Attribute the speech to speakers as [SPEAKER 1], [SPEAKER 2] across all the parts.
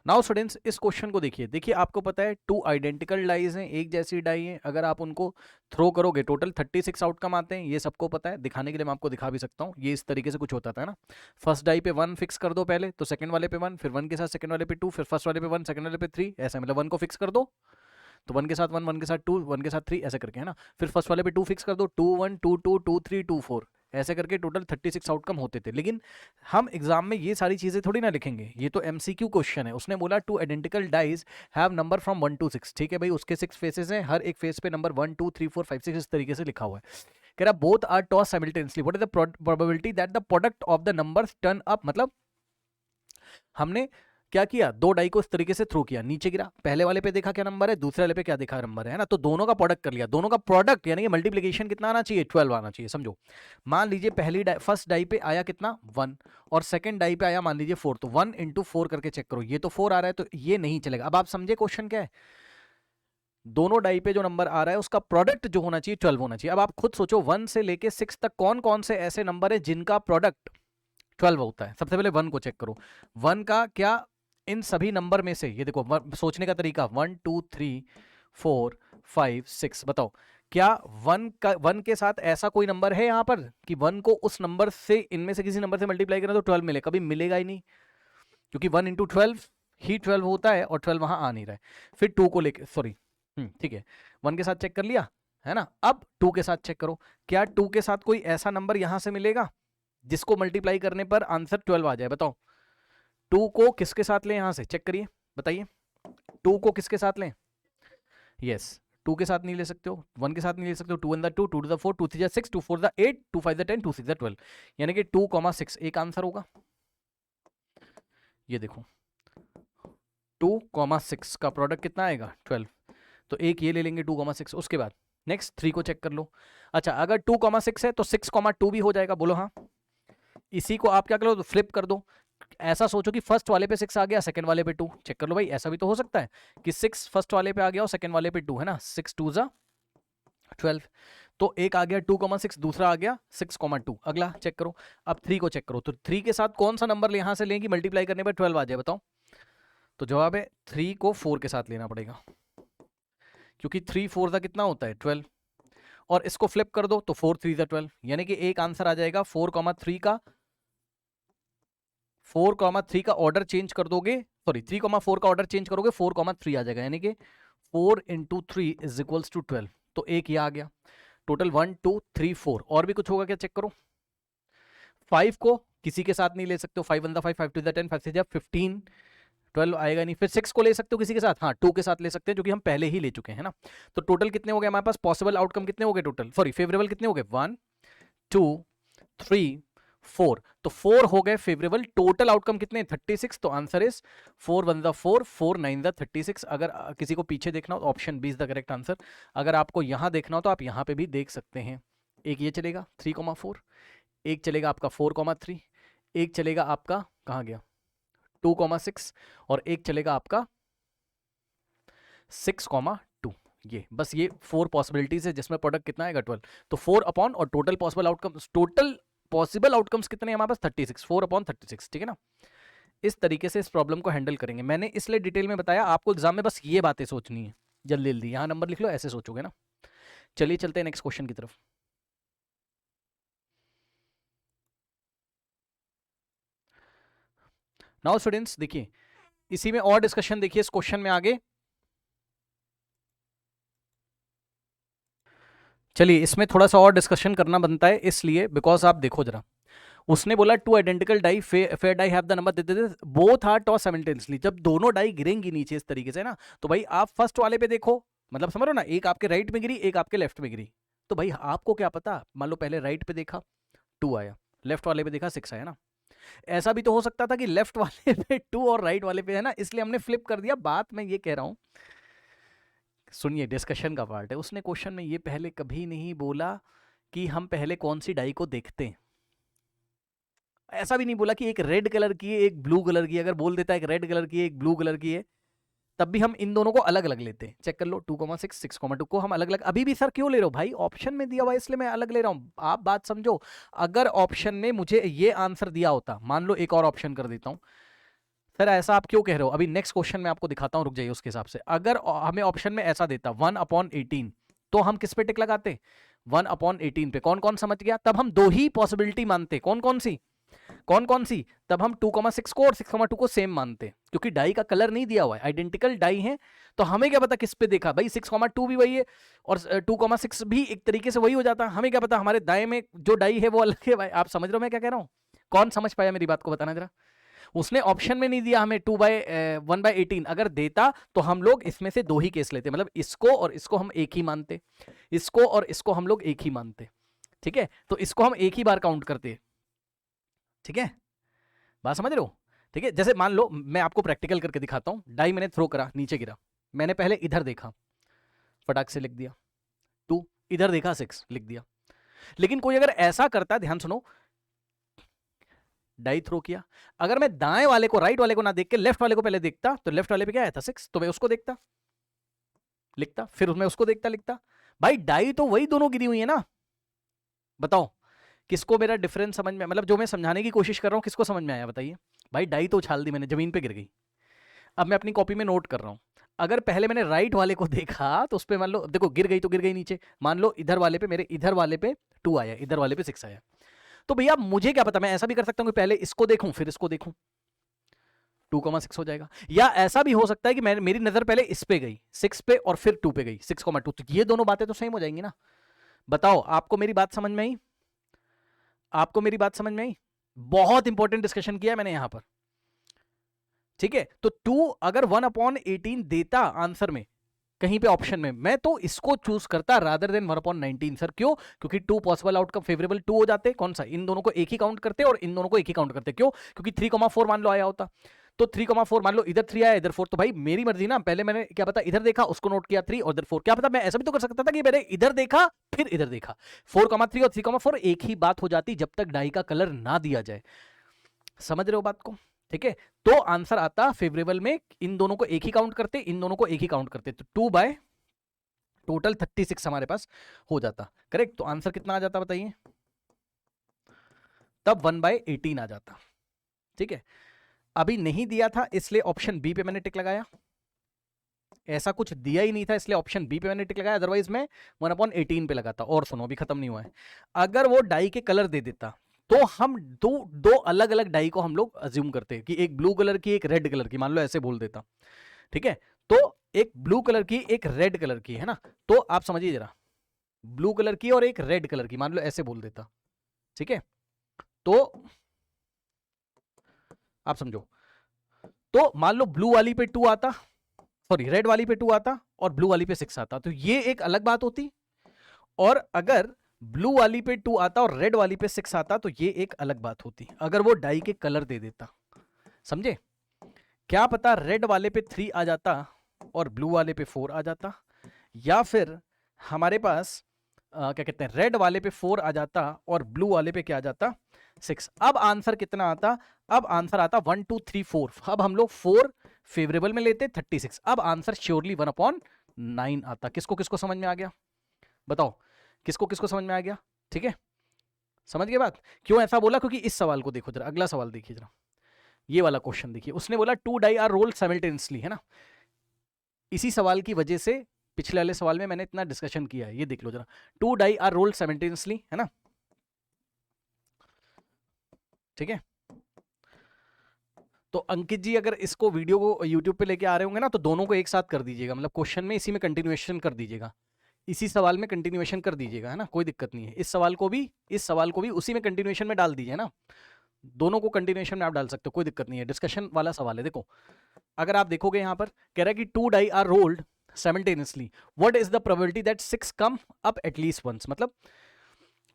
[SPEAKER 1] Now students इस question को देखिए, आपको पता है 2 आइडेंटिकल डाइज हैं, एक जैसी डाई हैं, अगर आप उनको थ्रो करोगे टोटल 36 आउटकम आते हैं, ये सबको पता है। दिखाने के लिए मैं आपको दिखा भी सकता हूँ, ये इस तरीके से कुछ होता था ना। फर्स्ट डाई पे 1 फिक्स कर दो पहले, तो सेकंड वाले पे 1, फिर 1 के साथ सेकंड वाले पे 2, फिर फर्स्ट वाले पे 1, सेकंड वाले पे 3, ऐसा मतलब 1 को फिक्स कर दो तो 1 के साथ 1, 1 के साथ 2, 1 के साथ 3, ऐसे करके, है ना। फिर फर्स्ट वाले पे 2 फिक्स कर दो, 2 1 2 2 2 3 2 4, ऐसे करके टोटल 36 आउटकम होते थे। लेकिन हम एग्जाम में ये सारी चीजें थोड़ी ना लिखेंगे, ये तो एमसीक्यू क्वेश्चन है। उसने बोला 2 identical dice have number from 1 to 6, ठीक है भाई, उसके 6 फेसेस हैं, हर एक फेस पे नंबर 1 2 3 4 5 6 इस तरीके से लिखा हुआ है। कह रहा both are tossed simultaneously, what is the probability that the product of the numbers turn up. मतलब हमने क्या किया, दो डाई को इस तरीके से थ्रो किया, नीचे गिरा, पहले वाले पे देखा क्या नंबर है, दूसरे वाले पे क्या देखा नंबर है ना, तो दोनों का प्रोडक्ट कर लिया। दोनों का प्रोडक्ट यानी कि मल्टीप्लिकेशन कितना आना चाहिए, 12 आना चाहिए। समझो, मान लीजिए पहली फर्स्ट डाई पे आया कितना 1 और सेकंड डाई पे आया मान लीजिए 4, तो 1 into 4 करके चेक करो, ये तो 4 आ रहा है, तो ये नहीं चलेगा। अब आप समझे क्वेश्चन क्या है, दोनों डाई पे जो नंबर आ रहा है उसका प्रोडक्ट जो होना चाहिए 12 होना चाहिए। अब आप खुद सोचो 1 से लेके 6 तक कौन कौन से ऐसे नंबर है जिनका प्रोडक्ट 12 होता है। सबसे पहले 1 को चेक करो, 1 का क्या इन सभी नंबर में से, ये देखो सोचने का तरीका, 1 2 3 4 5 6, बताओ क्या 1 के साथ ऐसा कोई नंबर है यहां पर कि 1 को उस नंबर से, इनमें से किसी नंबर से मल्टीप्लाई करें तो 12 मिले, कभी मिलेगा ही नहीं, क्योंकि 1 into 12 ही 12 होता है और 12 वहां आ नहीं रहा है। फिर 2 को लेके, सॉरी ठीक है, 1 के साथ चेक कर लिया है ना। अब 2 के साथ चेक करो, क्या 2 के साथ कोई ऐसा नंबर यहां से मिलेगा जिसको मल्टीप्लाई करने पर आंसर 12 आ जाए, बताओ। 2 को किसके साथ लें, यहां से चेक करिए, बताइए 2 को किसके साथ लें। यस, 2 के साथ नहीं ले सकते हो, 1 के साथ नहीं ले सकते हो, 2 1 2, 2 2 4, 2 3 6, 2 4 8, 2 5 10, 2 6 12, यानी कि 2,6 एक आंसर होगा। ये देखो 2,6 का प्रोडक्ट कितना आएगा 12, तो एक ये ले लेंगे 2,6। उसके बाद नेक्स्ट 3 को चेक कर लो, अच्छा अगर 2,6 है तो 6,2 भी हो जाएगा, बोलो हाँ। इसी को आप क्या करो, तो फ्लिप कर दो, ऐसा सोचो कि फर्स्ट वाले पे 6 आ गया, सेकंड वाले पे 2, चेक कर लो भाई, ऐसा भी तो हो सकता है कि 6 फर्स्ट वाले पे आ गया और सेकंड वाले पे 2, है ना, 6 2 जा 12, तो एक आ गया 2,6, दूसरा आ गया 6,2, अगला चेक करो। अब 3 को चेक करो, तो 3 के साथ कौन सा नंबर यहां से लेंगे मल्टीप्लाई करने पर 12 आ जाए, बताओ। तो जवाब है 3 को 4 के साथ लेना पड़ेगा, क्योंकि 3 4 का कितना होता है 12, और इसको फ्लिप कर दो तो 4 3 जा 12, यानी कि एक आंसर आ जाएगा 4,3 का, 4,3 का ऑर्डर चेंज कर दोगे, सॉरी 3,4 का ऑर्डर चेंज करोगे 4,3 आ जाएगा, यानी कि 4 into 3 is equals to 12, तो एक ये आ गया। टोटल 1 2 3 4, और भी कुछ होगा क्या, चेक करो। 5 को किसी के साथ नहीं ले सकते हो, 5 1 5 5 2 10, 5 6 15, 12 आएगा नहीं। फिर 6 को ले सकते हो किसी के साथ, हाँ 2 के साथ ले सकते हैं, जो कि हम पहले ही ले चुके हैं ना। तो टोटल कितने हो गए हमारे पास, पॉसिबल आउटकम कितने हो गए टोटल, सॉरी फेवरेबल कितने हो गए, 1 2 3 4, तो 4 हो गए फेवरेबल। टोटल आउटकम कितने 36, तो आंसर इज 4 1 4 4 9 36। अगर किसी को पीछे देखना हो तो option B is the correct answer. अगर आपको यहां देखना हो तो आप यहां पे भी देख सकते हैं, एक ये चलेगा 3,4, एक चलेगा आपका 4,3, एक चलेगा आपका कहां गया 2,6, और एक चलेगा आपका 6,2। ये बस ये 4 पॉसिबिलिटीज है जिसमें प्रोडक्ट कितना आएगा 12, तो 4 अपॉन, और total possible outcomes, total possible outcomes कितने हैं हमारे पास 36, 4 अपॉन 36, ठीक है ना। इस तरीके से इस प्रॉब्लम को हैंडल करेंगे, मैंने इसलिए डिटेल में बताया, आपको एग्जाम में बस ये बातें सोचनी है, जल्दी जल्दी यहां नंबर लिख लो, ऐसे सोचोगे ना। चलिए चलते हैं नेक्स्ट क्वेश्चन की तरफ। नाउ स्टूडेंट्स देखिए, इसी में और डिस्कशन देखिए इस क्वेश्चन में आगे। चलिए इसमें थोड़ा सा और डिस्कशन करना बनता है, इसलिए बिकॉज आप देखो जरा, उसने बोला 2 identical die fair die have the number both are tossed simultaneously, जब दोनों डाई गिरेंगी नीचे इस तरीके से ना, तो भाई आप फर्स्ट वाले पे देखो, मतलब समझ रहे हो ना, एक आपके राइट में गिरी, एक आपके लेफ्ट में गिरी, तो भाई आपको क्या पता, मान लो पहले राइट पे देखा 2 आया, लेफ्ट वाले पे देखा 6 आया ना। ऐसा भी तो हो सकता था कि लेफ्ट वाले पे 2 और राइट वाले पे है ना, इसलिए हमने फ्लिप कर दिया। बात मैं ये कह रहा हूं, सुनिए डिस्कशन का पार्ट है, उसने क्वेश्चन में ये पहले कभी नहीं बोला कि हम पहले कौन सी डाई को देखते हैं, ऐसा भी नहीं बोला कि एक रेड कलर की है एक ब्लू कलर की है। अगर बोल देता है एक रेड कलर की है एक ब्लू कलर की है, तब भी हम इन दोनों को अलग अलग लेते हैं। चेक कर लो 2,6 6,2 को हम अलग अलग, अभी भी सर क्यों ले रहे हो भाई, ऑप्शन में दिया हुआ है इसलिए मैं अलग ले रहा हूं, आप बात समझो। अगर ऑप्शन में मुझे ये आंसर दिया होता, मान लो एक और ऑप्शन कर देता हूं, सर ऐसा आप क्यों कह रहे हो? अभी नेक्स्ट क्वेश्चन में आपको दिखाता हूं, रुक जाइए। उसके हिसाब से अगर हमें ऑप्शन में ऐसा देता 1/18, तो हम किस पे टिक लगाते? 1/18 पे। कौन कौन समझ गया? तब हम दो ही पॉसिबिलिटी मानते। कौन कौन सी? कौन कौन सी? तब हम 2,6 को और 6,2 को सेम मानते, क्योंकि डाई का कलर नहीं दिया हुआ है, आइडेंटिकल डाई है। तो हमें क्या पता किस पे देखा भाई? 6,2 भी वही है और 2,6 भी एक तरीके से वही हो जाता। हमें क्या पता हमारे दाएं में जो डाई है वो अलग है भाई। आप समझ रहे हो मैं क्या कह रहा हूं? कौन समझ पाया मेरी बात को? बताना जरा। उसने ऑप्शन में नहीं दिया हमें 1/18। अगर देता तो हम लोग इसमें से दो ही केस लेते, मतलब इसको और इसको हम एक ही मानते, इसको और इसको हम लोग एक ही मानते। ठीक है, तो इसको हम एक ही बार काउंट करते। ठीक है, बात समझ रहे हो? ठीक है, जैसे मान लो मैं आपको प्रैक्टिकल करके दिखाता हूं। डाई मैंने थ्रो करा, नीचे गिरा, मैंने पहले इधर देखा, फटाक से लिख दिया 2, इधर देखा 6, लिख दिया। लेकिन कोई अगर ऐसा करता, ध्यान सुनो, डाई थ्रो किया, अगर मैं दाएं वाले को, राइट वाले को ना देख के लेफ्ट वाले को पहले देखता, तो लेफ्ट वाले पे क्या आया था? 6, तो मैं उसको देखता, लिखता, फिर मैं उसको देखता, लिखता। भाई डाई तो वही दोनों गिरी हुई है ना। बताओ किसको मेरा डिफरेंस समझ में, मतलब जो मैं समझाने की कोशिश कर रहा हूं किसको समझ में आया? बताइए। भाई डाई तो उछाल दी मैंने, जमीन पे गिर गई। अब मैं अपनी कॉपी में नोट कर रहा हूं, अगर पहले मैंने राइट वाले को देखा तो उस पर मान लो, देखो गिर गई तो गिर गई नीचे, मान लो इधर वाले पे, मेरे इधर वाले पे 2 आया, इधर वाले पे 6 आया। तो भैया मुझे क्या पता, मैं ऐसा भी कर सकता हूं कि पहले इसको देखूं फिर इसको देखूं, 2,6 हो जाएगा। या ऐसा भी हो सकता है कि मेरी नजर पहले इस पे गई 6 पे और फिर 2 पे गई 6,2, तो ये दोनों बातें तो सेम हो जाएंगी ना। बताओ आपको मेरी बात समझ में आई? आपको मेरी बात समझ में आई? बहुत इंपॉर्टेंट डिस्कशन किया है मैंने यहां पर। ठीक है, तो 2 अगर 1/18 देता आंसर में, कहीं पे ऑप्शन में, मैं तो इसको चूज करता रादर देन 1/19। सर क्यों? क्योंकि 2 पॉसिबल आउटकम फेवरेबल 2 हो जाते। कौन सा? इन दोनों को एक ही काउंट करते और इन दोनों को एक ही काउंट करते। क्यों? क्योंकि 3,4 मान लो आया होता, तो 3,4 मान लो, इधर 3 आया इधर 4, तो भाई मेरी मर्जी ना, पहले मैंने क्या पता इधर देखा उसको नोट किया 3 और इधर 4। क्या पता मैं ऐसा भी तो कर सकता था कि मैंने इधर देखा फिर इधर देखा, 4,3 और 3,4 एक ही बात हो जाती जब तक डाई का कलर ना दिया जाए। समझ रहे हो बात को? ठीक है, तो आंसर आता फेवरेबल में, इन दोनों को एक ही काउंट करते, इन दोनों को एक ही काउंट करते, तो 2 बाय टोटल 36 हमारे पास हो जाता। करेक्ट? तो आंसर कितना आ जाता बताइए? तब 1/18 आ जाता। ठीक है, अभी नहीं दिया था इसलिए ऑप्शन बी पे मैंने टिक लगाया, ऐसा कुछ दिया ही नहीं था इसलिए ऑप्शन बी पे मैंने टिक लगाया, अदरवाइज मैं 1/18 पे लगाता। और सुनो, अभी खत्म नहीं हुआ है, अगर वो डाई के कलर दे देता तो हम दो अलग अलग डाई को हम लोग अज्यूम करते कि एक ब्लू कलर की एक रेड कलर की, मान लो ऐसे बोल देता। ठीक है, तो एक ब्लू कलर की एक रेड कलर की है ना, तो आप समझिए जरा, ब्लू कलर की और एक रेड कलर की, मान लो ऐसे बोल देता। ठीक है, तो आप समझो, तो मान लो ब्लू वाली पे 2 आता, सॉरी रेड वाली पे 2 आता और ब्लू वाली पे 6 आता, तो ये एक अलग बात होती। और अगर ब्लू वाली पे 2 आता और रेड वाली पे 6 आता तो ये एक अलग बात होती, अगर वो डाई के कलर दे देता। समझे? क्या पता रेड वाले पे 3 आ जाता और ब्लू वाले पे 4 आ जाता, या फिर हमारे पास क्या कहते हैं, रेड वाले पे 4 आ जाता और ब्लू वाले पे क्या आ जाता? 6। अब आंसर कितना आता? अब आंसर आता 1 2 3 4। अब हम लोग 4 फेवरेबल में लेते 36। अब आंसर श्योरली 1/9 आता। किसको किसको समझ में आ गया? बताओ किसको किसको समझ में आ गया? ठीक है, समझ गए बात? क्यों ऐसा बोला? क्योंकि इस सवाल को देखो जरा, अगला सवाल देखिए जरा, ये वाला क्वेश्चन देखिए। उसने बोला 2 डाई आर रोल्ड साइमल्टेनियसली, है ना। इसी सवाल की वजह से पिछले वाले सवाल में मैंने इतना डिस्कशन किया है, ये देख लो जरा। 2 डाई आर रोल्ड साइमल्टेनियसली, है ना। ठीक है, तो अंकित जी अगर इसको वीडियो को यूट्यूब पे लेके आ रहे होंगे ना, तो दोनों को एक साथ कर दीजिएगा, मतलब क्वेश्चन में इसी में कंटिन्यूएशन कर दीजिएगा, इसी सवाल में कंटिन्यूएशन कर दीजिएगा, है ना, कोई दिक्कत नहीं है। इस सवाल को भी उसी में कंटिन्यूएशन में डाल दीजिए ना, दोनों को कंटिन्यूएशन में आप डाल सकते हो, कोई दिक्कत नहीं है, डिस्कशन वाला सवाल है। देखो अगर आप देखोगे यहाँ पर कह रहा है कि 2 die are rolled simultaneously, what is the probability that 6 come up at least once, मतलब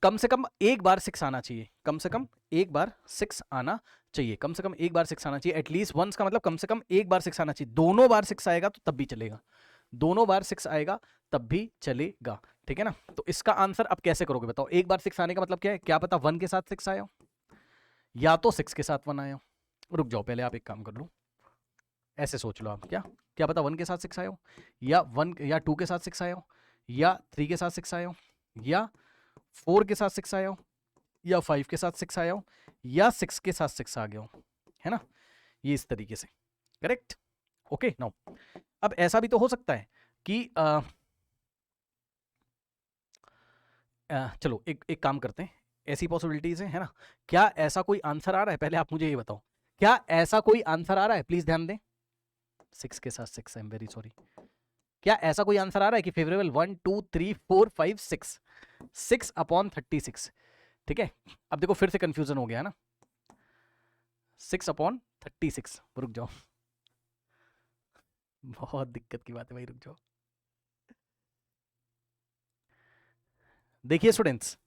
[SPEAKER 1] कम से कम एक बार 6 आना चाहिए, कम से कम एक बार 6 आना चाहिए, कम से कम एक बार 6 आना चाहिए। एटलीस्ट वंस का मतलब कम से कम एक बार 6 आना चाहिए, दोनों बार 6 आएगा तो तब भी चलेगा, दोनों बार 6 आएगा तब भी चलेगा। ठीक है ना, तो इसका आंसर अब कैसे करोगे बताओ? एक बार 6 आने का मतलब क्या है? क्या पता 1 के साथ 6 आया हो, या तो 6 के साथ 1 आया हो। रुक जाओ, पहले आप एक काम कर लो, ऐसे सोच लो आप, क्या क्या पता 1 के साथ 6 आया हो, या 1 या 2 के साथ 6 आया हो, या 3 के साथ 6 आया हो, या 4 के साथ 6 आया हो, या 5 के साथ 6 आया हो, या 6 के साथ 6 आ गया हो, है ना। ये इस तरीके से, करेक्ट। ओके नाउ अब ऐसा भी तो हो सकता है कि चलो एक काम करते हैं, ऐसी पॉसिबिलिटीज है ना। क्या ऐसा कोई आंसर आ रहा है, पहले आप मुझे ये बताओ, क्या ऐसा कोई आंसर आ रहा है, प्लीज ध्यान दें, 6 के साथ 6, आई एम वेरी सॉरी, क्या ऐसा कोई आंसर आ रहा है कि फेवरेबल 1 2 3 4 5 6, 6/36, ठीक है। अब देखो फिर से कंफ्यूजन हो गया है ना, 6/36, रुक जाओ, बहुत दिक्कत की बात है भाई, रुक जाओ। देखिए स्टूडेंट्स,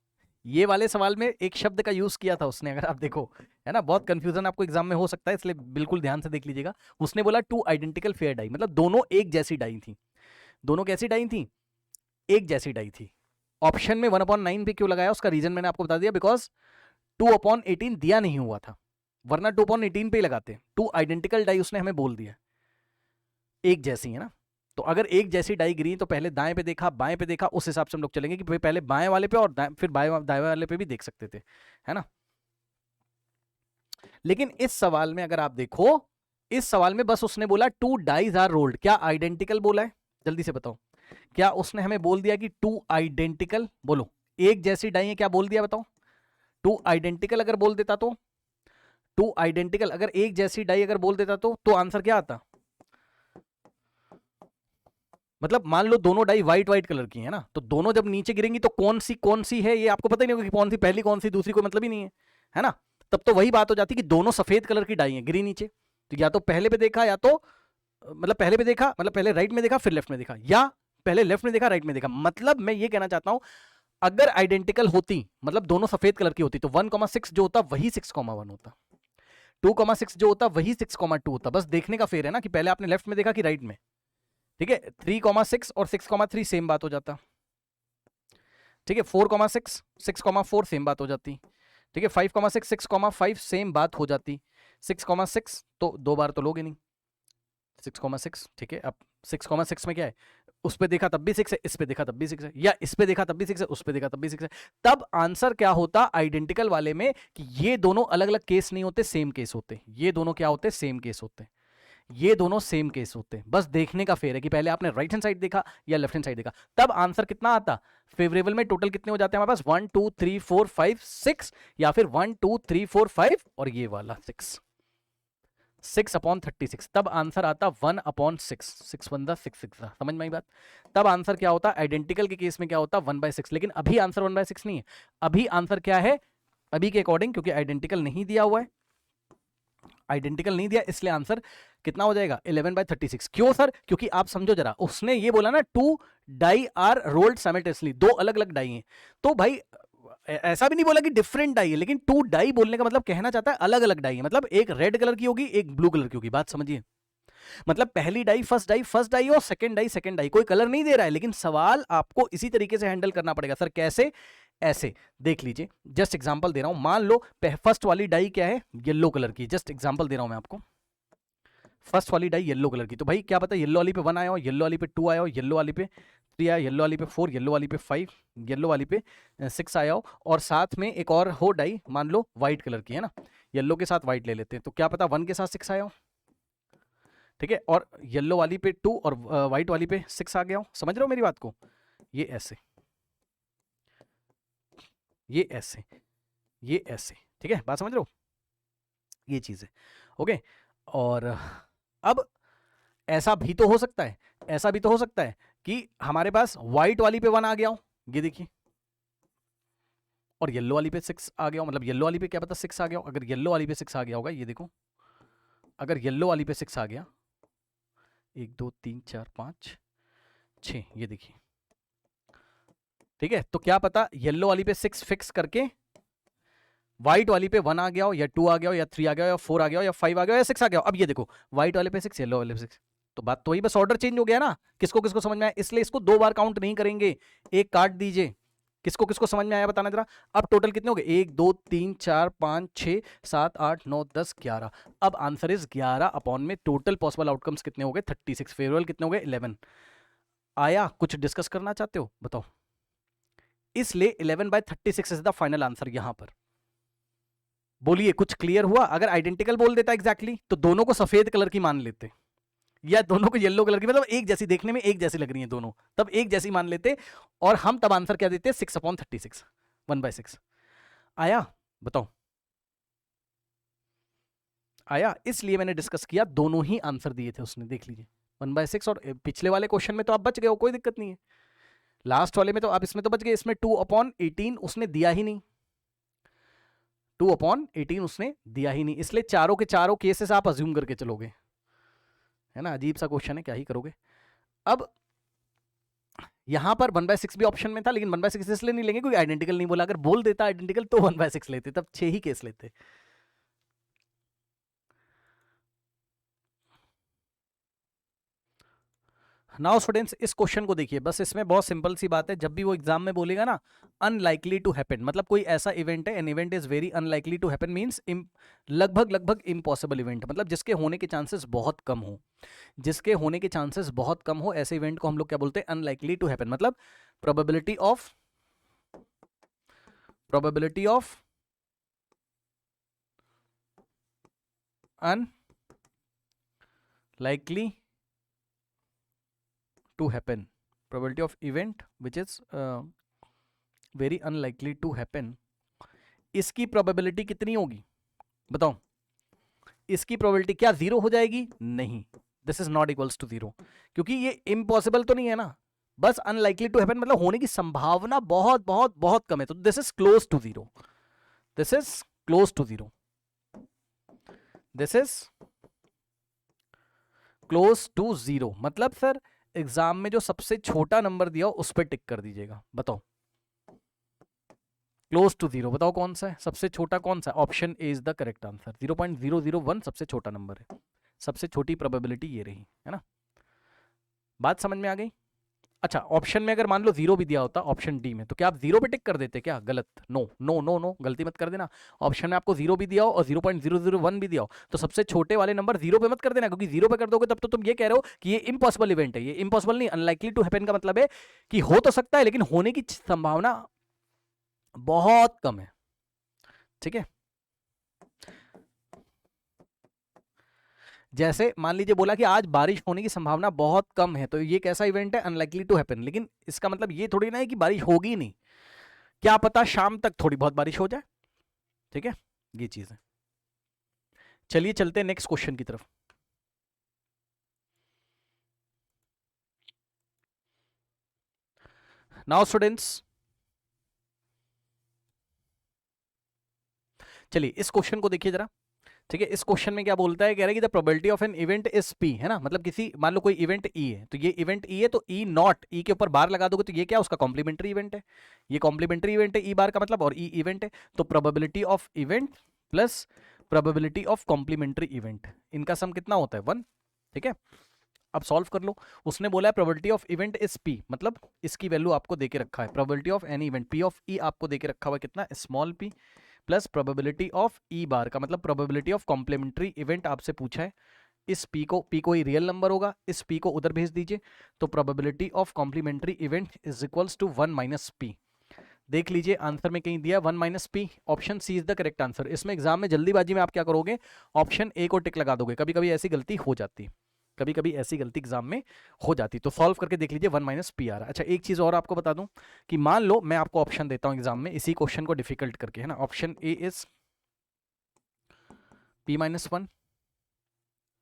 [SPEAKER 1] ये वाले सवाल में एक शब्द का यूज किया था उसने, अगर आप देखो, है ना, बहुत कंफ्यूजन आपको एग्जाम में हो सकता है, इसलिए बिल्कुल ध्यान से देख लीजिएगा। उसने बोला 2 आइडेंटिकल फेयर डाई, मतलब दोनों एक जैसी डाई थी। दोनों कैसी डाई थी, एक जैसी डाई थी। ऑप्शन में 1/9 पे क्यों लगाया, उसका रीजन मैंने आपको बता दिया, बिकॉज 2/18 दिया नहीं हुआ था, वरना 2/18 पे ही लगाते। 2 आइडेंटिकल डाई उसने हमें बोल दिया, एक जैसी है ना। तो अगर एक जैसी डाई गिरी तो पहले दाएं पे देखा, बाएं पे देखा, उस हिसाब से हम लोग चलेंगे कि भाई पहले बाएं वाले पे और फिर दाएं वाले पे भी देख सकते थे, है ना। लेकिन इस सवाल में अगर आप देखो, इस सवाल में बस उसने बोला 2 डाइज आर रोल्ड, क्या आइडेंटिकल बोला है, जल्दी से बताओ, क्या उसने हमें बोल दिया कि 2 आइडेंटिकल, बोलो एक जैसी डाई है, क्या बोल दिया बताओ। 2 आइडेंटिकल अगर बोल देता तो, 2 आइडेंटिकल अगर एक जैसी डाई अगर बोल देता तो आंसर क्या आता, मतलब मान लो दोनों डाई व्हाइट व्हाइट कलर की है ना, तो दोनों जब नीचे गिरेंगी तो कौन सी है ये आपको पता ही नहीं होगा कि कौन सी पहली कौन सी दूसरी, कोई मतलब ही नहीं है ना। तब तो वही बात हो जाती कि दोनों सफेद कलर की डाई है, गिरी नीचे, तो या तो पहले पे देखा, या तो मतलब पहले पे देखा, मतलब पहले राइट में देखा फिर लेफ्ट में देखा, या पहले लेफ्ट में देखा राइट में देखा। मतलब मैं ये कहना चाहता हूं, अगर आइडेंटिकल होती, मतलब दोनों सफेद कलर की होती, तो 1,6 जो होता वही 6,1 होता, 2,6 जो होता वही 6,2 होता। बस देखने का फेर है ना कि पहले आपने लेफ्ट में देखा कि राइट में, ठीक है। 3,6 और 6,3 सेम बात हो जाता, ठीक है। 4,6 6,4 सेम बात हो जाती, ठीक है। 5,6 6,5 सेम बात हो जाती। 6,6 तो दो बार तो लोगे नहीं, 6,6, ठीक है। अब 6,6 में क्या है, उस पे देखा तब भी 6 है, इस पे देखा तब भी 6 है, या इस पे देखा तब भी 6 है, उस पे देखा तब भी 6 है। तब आंसर क्या होता आइडेंटिकल वाले में, कि ये दोनों अलग अलग केस नहीं होते, सेम केस होते। ये दोनों क्या होते, सेम केस होते। ये दोनों सेम केस होते हैं, बस देखने का फेर है कि पहले आपने राइट हैंड साइड देखा या लेफ्ट हैंड साइड देखा। तब आंसर कितना आता, फेवरेबल में टोटल कितने हो जाते हैं हमारे पास, 1 2 3 4 5 6, या फिर 1 2 3 4 5 और ये वाला 6, 6/36। तब आंसर आता 1/6, 6 समझ में आई बात। तब आंसर क्या होता, आइडेंटिकल के केस में क्या होता 1/6। लेकिन अभी आंसर 1/6 नहीं है, अभी आंसर क्या है, अभी के अकॉर्डिंग, क्योंकि आइडेंटिकल नहीं दिया हुआ है, आइडेंटिकल नहीं दिया, इसलिए आंसर कितना हो जाएगा 11/36। क्यों सर, क्योंकि आप समझो जरा, उसने ये बोला ना 2 डाई आर रोल्ड साइमल्टेनियसली, दो अलग अलग डाई हैं। तो भाई ऐसा भी नहीं बोला कि डिफरेंट डाई है, लेकिन 2 डाई बोलने का मतलब कहना चाहता है अलग अलग डाई है, मतलब एक रेड कलर की होगी एक ब्लू कलर की होगी, बात समझिए। मतलब पहली डाई फर्स्ट डाई और सेकंड डाई, कोई कलर नहीं दे रहा है, लेकिन सवाल आपको इसी तरीके से हैंडल करना पड़ेगा। सर कैसे, ऐसे देख लीजिए, जस्ट एग्जांपल दे रहा हूं, मान लो फर्स्ट वाली डाई क्या है, येलो कलर की, जस्ट एग्जांपल दे रहा हूं मैं आपको, फर्स्ट वाली डाई येलो कलर की। तो भाई क्या पता येलो वाली पे 1 आया हो, येलो वाली पे 2 आया हो, येलो वाली पे 3 आया, येलो वाली पे 4, येलो वाली पे 5, येलो वाली पे 6 आया हो, और साथ में एक और हो डाई, मान लो व्हाइट कलर की है ना, येलो के साथ व्हाइट ले लेते हैं, तो क्या पता 1 के साथ 6 आया हो, ठीक है, और येलो वाली पे 2 और व्हाइट वाली पे 6 आ गया हो। समझ रहे हो मेरी बात को, ये ऐसे, ये ऐसे, ये ऐसे, ठीक है, बात समझ रहे हो, ये चीज है। ओके, और अब ऐसा भी तो हो सकता है, ऐसा भी तो हो सकता है कि हमारे पास व्हाइट वाली पे 1 आ गया हो, ये देखिए, और येलो वाली पे 6 आ गया हो, मतलब येलो वाली पे क्या पता 6 आ गया हो। अगर येलो वाली पे 6 आ गया होगा, ये देखो, अगर येलो वाली पे 6 आ गया, 1 2 3 4 5 6, ये देखिए, ठीक है। तो क्या पता येलो वाली पे 6 फिक्स करके व्हाइट वाली पे 1 आ गया हो, या 2 आ गया हो, या 3 आ गया हो, या 4 आ गया हो, या 5 आ गया हो, या 6 आ गया हो। अब ये देखो, व्हाइट वाले पे 6, येलो वाले पे 6, तो बात तो वही, बस ऑर्डर चेंज हो गया ना। किसको किसको समझ में आया, इसलिए इसको 2 बार काउंट नहीं करेंगे, एक काट दीजिए। किसको किसको समझ में आया बताना जरा। अब टोटल कितने हो गए, 1 2 3 4 5 6 7 8 9 10 11। अब आंसर इज 11 अपॉन में टोटल पॉसिबल आउटकम्स कितने हो गए 36, फेवरेबल कितने हो गए 11। आया, कुछ डिस्कस करना चाहते हो बताओ। इसलिए 11/36 इज द फाइनल आंसर यहां पर। बोलिए कुछ क्लियर हुआ? अगर आइडेंटिकल बोल देता एग्जैक्टली तो दोनों को सफेद कलर की मान लेते, या दोनों को येलो कलर की, मतलब एक जैसी देखने में एक जैसी लग रही है दोनों, तब एक जैसी मान लेते, और हम तब आंसर क्या देते? 6/36, 1/6। आया? बताओ आया? इसलिए मैंने डिस्कस किया, दोनों ही आंसर दिए थे उसने, देख लीजिए 1/6। और पिछले वाले क्वेश्चन में तो आप बच गए हो, कोई दिक्कत नहीं है। लास्ट वाले में तो आप इसमें तो बच गए, इसमें 2/18 उसने दिया ही नहीं, 2/18 उसने दिया ही नहीं, इसलिए चारों के चारों केसेस आप अज्यूम करके चलोगे, है ना? अजीब सा क्वेश्चन है, क्या ही करोगे। अब यहां पर 1/6 भी ऑप्शन में था, लेकिन 1/6 इसलिए नहीं लेंगे क्योंकि आइडेंटिकल नहीं बोला। अगर बोल देता आइडेंटिकल तो 1/6 लेते, तब 6 ही केस लेते। नाउ स्टूडेंट्स, इस क्वेश्चन को देखिए, बस इसमें बहुत सिंपल सी बात है। जब भी वो एग्जाम में बोलेगा ना अनलाइकली टू हैपन, मतलब कोई ऐसा इवेंट है, an event is very unlikely to happen, means लगभग लगभग इम्पॉसिबल इवेंट, मतलब जिसके होने के चांसेस बहुत कम हो, जिसके होने के चांसेस बहुत कम हो, ऐसे इवेंट को हम लोग क्या बोलते हैं? Unlikely to happen. मतलब probability of unlikely to happen, probability of event which is very unlikely to happen, इसकी प्रोबेबिलिटी कितनी होगी बताओ? इसकी प्रोबेबिलिटी क्या जीरो हो जाएगी? नहीं, this is not equals to zero, क्योंकि ये इम्पॉसिबल तो नहीं है ना, बस अनलाइकली टू हैपन, मतलब होने की संभावना बहुत बहुत बहुत कम है, तो this is close to zero, this is close to zero, this is close to zero. मतलब सर एग्जाम में जो सबसे छोटा नंबर दिया हो उस पर टिक कर दीजिएगा। बताओ क्लोज टू जीरो, बताओ कौन सा है सबसे छोटा? कौन सा? Option A is the correct answer. 0.001 सबसे छोटा नंबर है, सबसे छोटी प्रोबेबिलिटी ये रही, है ना? बात समझ में आ गई? अच्छा, ऑप्शन में अगर मान लो जीरो भी दिया होता ऑप्शन डी में, तो क्या आप जीरो पे टिक कर देते? क्या गलत? नो नो नो नो, गलती मत कर देना। ऑप्शन में आपको जीरो भी दिया हो और 0.001 भी दिया हो, तो सबसे छोटे वाले नंबर जीरो पे मत कर देना, क्योंकि जीरो पे कर दोगे तब तो तुम ये कह रहे हो कि ये इम्पॉसिबल इवेंट है। ये इम्पॉसिबल नहीं, अनलाइकली टू हैपन का मतलब है कि हो तो सकता है लेकिन होने की संभावना बहुत कम है। ठीक है, जैसे मान लीजिए बोला कि आज बारिश होने की संभावना बहुत कम है, तो ये कैसा इवेंट है? Unlikely to happen. लेकिन इसका मतलब ये थोड़ी ना है कि बारिश होगी नहीं, क्या पता शाम तक थोड़ी बहुत बारिश हो जाए। ठीक है, ये चीज है। चलिए चलते हैं नेक्स्ट क्वेश्चन की तरफ। नाउ स्टूडेंट्स, चलिए इस क्वेश्चन को देखिए जरा। ठीक है, इस क्वेश्चन में क्या बोलता है? कह रहा है कि the probability of an event is P, है ना? मतलब किसी, मान लो कोई इवेंट ई है, तो ये इवेंट ई है, तो ई नॉट, ई के ऊपर बार लगा दोगे तो ये क्या? उसका कॉम्प्लीमेंट्री इवेंट है। ये कॉम्प्लीमेंट्री इवेंट है ई बार का मतलब, और ई इवेंट है, तो probability of event plus probability of complementary event, इनका सम कितना होता है? 1। ठीक है, अब सॉल्व कर लो। उसने बोला है probability of event is P, मतलब इसकी वैल्यू आपको देके रखा है, probability of any event P of E आपको देके रखा हुआ कितना? Small P, plus probability of E bar का मतलब प्रोबेबिलिटी ऑफ कॉम्प्लीमेंट्री इवेंट आपसे पूछा है। इस पी को ही रियल नंबर होगा, इस पी को उधर भेज दीजिए, तो probability of complementary event is equals to 1 minus P. देख लीजिए आंसर में कहीं दिया 1 minus P, option C is the correct answer. इसमें एग्जाम में जल्दीबाजी में आप क्या करोगे? ऑप्शन ए को टिक लगा दोगे, कभी कभी ऐसी गलती हो जाती है, कभी कभी ऐसी गलती एग्जाम में हो जाती, तो सॉल्व करके देख लीजिए 1 माइनस पी आ रहा है। अच्छा, एक चीज और आपको बता दूं कि मान लो मैं आपको ऑप्शन देता हूं एग्जाम में इसी क्वेश्चन को डिफिकल्ट करके, है ना? ऑप्शन ए इज p-1,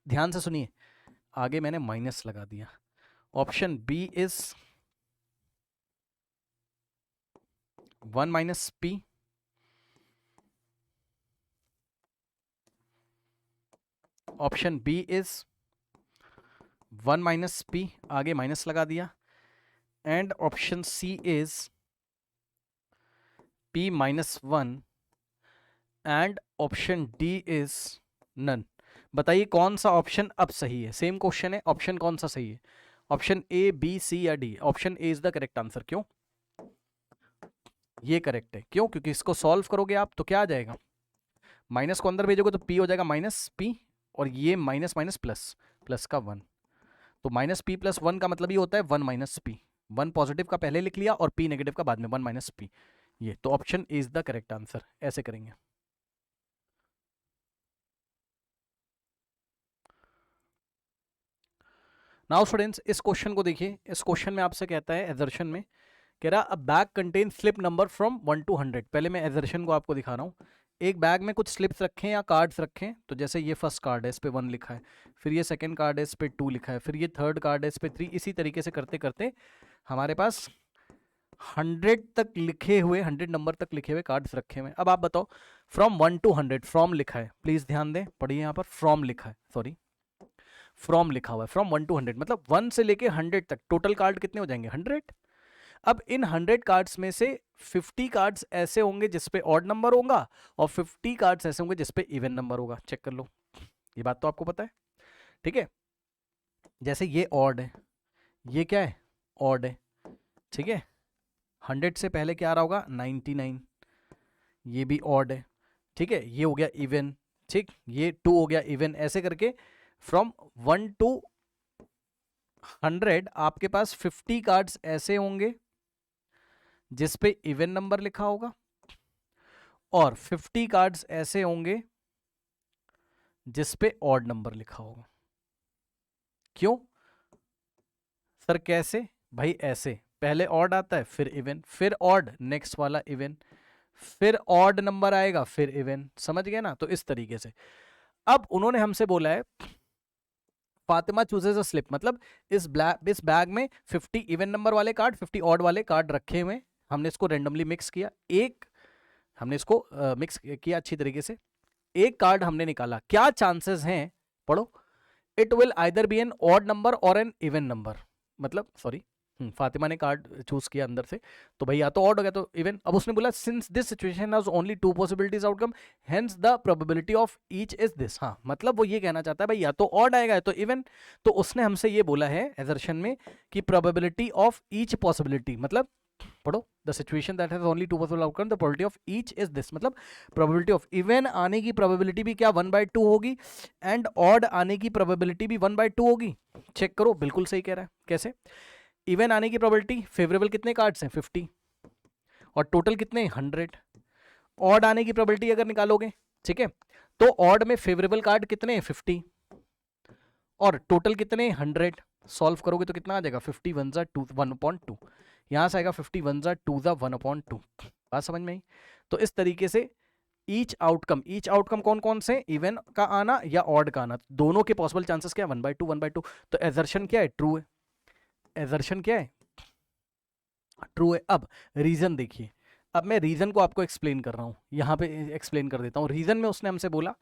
[SPEAKER 1] ध्यान से सुनिए, आगे मैंने माइनस लगा दिया। Option B is 1 minus P, option B is 1 minus P, आगे माइनस लगा दिया, and option C is p-1 and option D is none. बताइए कौन सा ऑप्शन अब सही है? सेम क्वेश्चन है, ऑप्शन कौन सा सही है? ऑप्शन ए, बी, सी या D? Option A is the correct answer. क्यों? ये करेक्ट है। क्यों? क्योंकि इसको सॉल्व करोगे आप तो क्या आ जाएगा? माइनस को अंदर भेजोगे तो पी हो जाएगा माइनस पी, और ये माइनस माइनस प्लस, प्लस का 1, तो माइनस पी प्लस 1 का मतलब ये होता है 1 माइनस पी। 1 पॉजिटिव का पहले लिख लिया और पी नेगेटिव का बाद में, 1 माइनस पी। ये तो option is the correct answer. ऐसे करेंगे। नाउ स्टूडेंट्स इस क्वेश्चन को देखिए। इस क्वेश्चन में आपसे कहता है एजर्शन में, कह रहा अ bag contain slip number from 1 to 100। पहले मैं एजर्शन को आपको दिखा रहा हूँ। एक बैग में कुछ स्लिप्स रखें या कार्ड्स रखें, तो जैसे ये फर्स्ट कार्ड है, इस पे 1 लिखा है, फिर ये सेकंड कार्ड है, इस पे 2 लिखा है, फिर ये थर्ड कार्ड है, इस पे 3, इसी तरीके से करते करते हमारे पास 100 तक लिखे हुए, 100 नंबर तक लिखे हुए कार्ड्स रखे हुए हैं। अब आप बताओ, फ्रॉम 1 to 100 फ्रॉम लिखा है, प्लीज ध्यान दें, पढ़िए यहाँ पर फ्रॉम लिखा है, सॉरी फ्रॉम लिखा हुआ है, फ्रॉम 1 to 100 मतलब 1 से लेके 100 तक टोटल कार्ड कितने हो जाएंगे? 100। अब इन 100 कार्ड्स में से 50 कार्ड्स ऐसे होंगे जिसपे ऑड नंबर होगा और 50 कार्ड्स ऐसे होंगे जिसपे इवन नंबर होगा। चेक कर लो, ये बात तो आपको पता है, ठीक है। जैसे ये ऑड है, ये क्या है? ऑड है, ठीक है। 100 से पहले क्या आ रहा होगा? 99, ये भी ऑड है, ठीक है। ये हो गया इवन, ठीक, ये 2 हो गया इवन। ऐसे करके फ्रॉम 1 to 100 आपके पास 50 कार्ड्स ऐसे होंगे जिसपे इवन नंबर लिखा होगा और 50 कार्ड्स ऐसे होंगे जिसपे ऑड नंबर लिखा होगा। क्यों सर, कैसे? भाई ऐसे, पहले ऑड आता है, फिर इवन, फिर ऑड, नेक्स्ट वाला इवन, फिर ऑड नंबर आएगा, फिर इवन। समझ गए ना? तो इस तरीके से। अब उन्होंने हमसे बोला है फातिमा चूजेज अ स्लिप, मतलब इस बैग में 50 इवन नंबर वाले कार्ड, 50 ऑड वाले कार्ड रखे हुए। हमने इसको रेंडमली मिक्स किया, हमने इसको मिक्स किया अच्छी तरीके से। एक कार्ड हमने निकाला, क्या चांसेस हैं? पढ़ो, it will either be an odd number और एन इवन नंबर। मतलब सॉरी, फातिमा ने कार्ड चूज किया अंदर से, तो भाई या तो ऑड हो गया तो इवन। अब उसने बोला since this situation has only 2 possibilities outcome hence the probability of each is this. हाँ, मतलब वो ये कहना चाहता है भाई या तो ऑड आएगा या तो इवन। तो उसने हमसे ये बोला है एजर्शन में कि प्रोबेबिलिटी ऑफ ईच पॉसिबिलिटी, मतलब पढ़ो, the situation that has only 2 possible outcome the probability of each is this, मतलब प्रोबेबिलिटी ऑफ इवन आने की प्रोबेबिलिटी भी क्या 1/2 होगी एंड ऑड आने की प्रोबेबिलिटी भी 1/2 होगी। चेक करो, बिल्कुल सही कह रहा है। कैसे? इवन आने की प्रोबेबिलिटी, फेवरेबल कितने कार्ड्स हैं? 50 और टोटल कितने? 100। ऑड आने की प्रोबेबिलिटी अगर निकालोगे, ठीक है, तो ऑड में फेवरेबल कार्ड कितने हैं? 50 और टोटल कितने? 100। सॉल्व करोगे तो कितना आ जाएगा? 50 1 जा 2 1/2, यहां से आएगा 50 1 जा 2 जा 1/2। बात समझ में आई? तो इस तरीके से ईच आउटकम कौन कौन से? इवन का आना या ऑड का आना, दोनों के पॉसिबल चांसेस क्या है? 1/2 1/2। तो एजर्शन क्या है? ट्रू है। एजर्शन क्या है? ट्रू है। अब रीजन देखिए, अब मैं रीजन को आपको एक्सप्लेन कर रहा हूं, यहां पे एक्सप्लेन कर देता हूं। रीजन में उसने हमसे बोला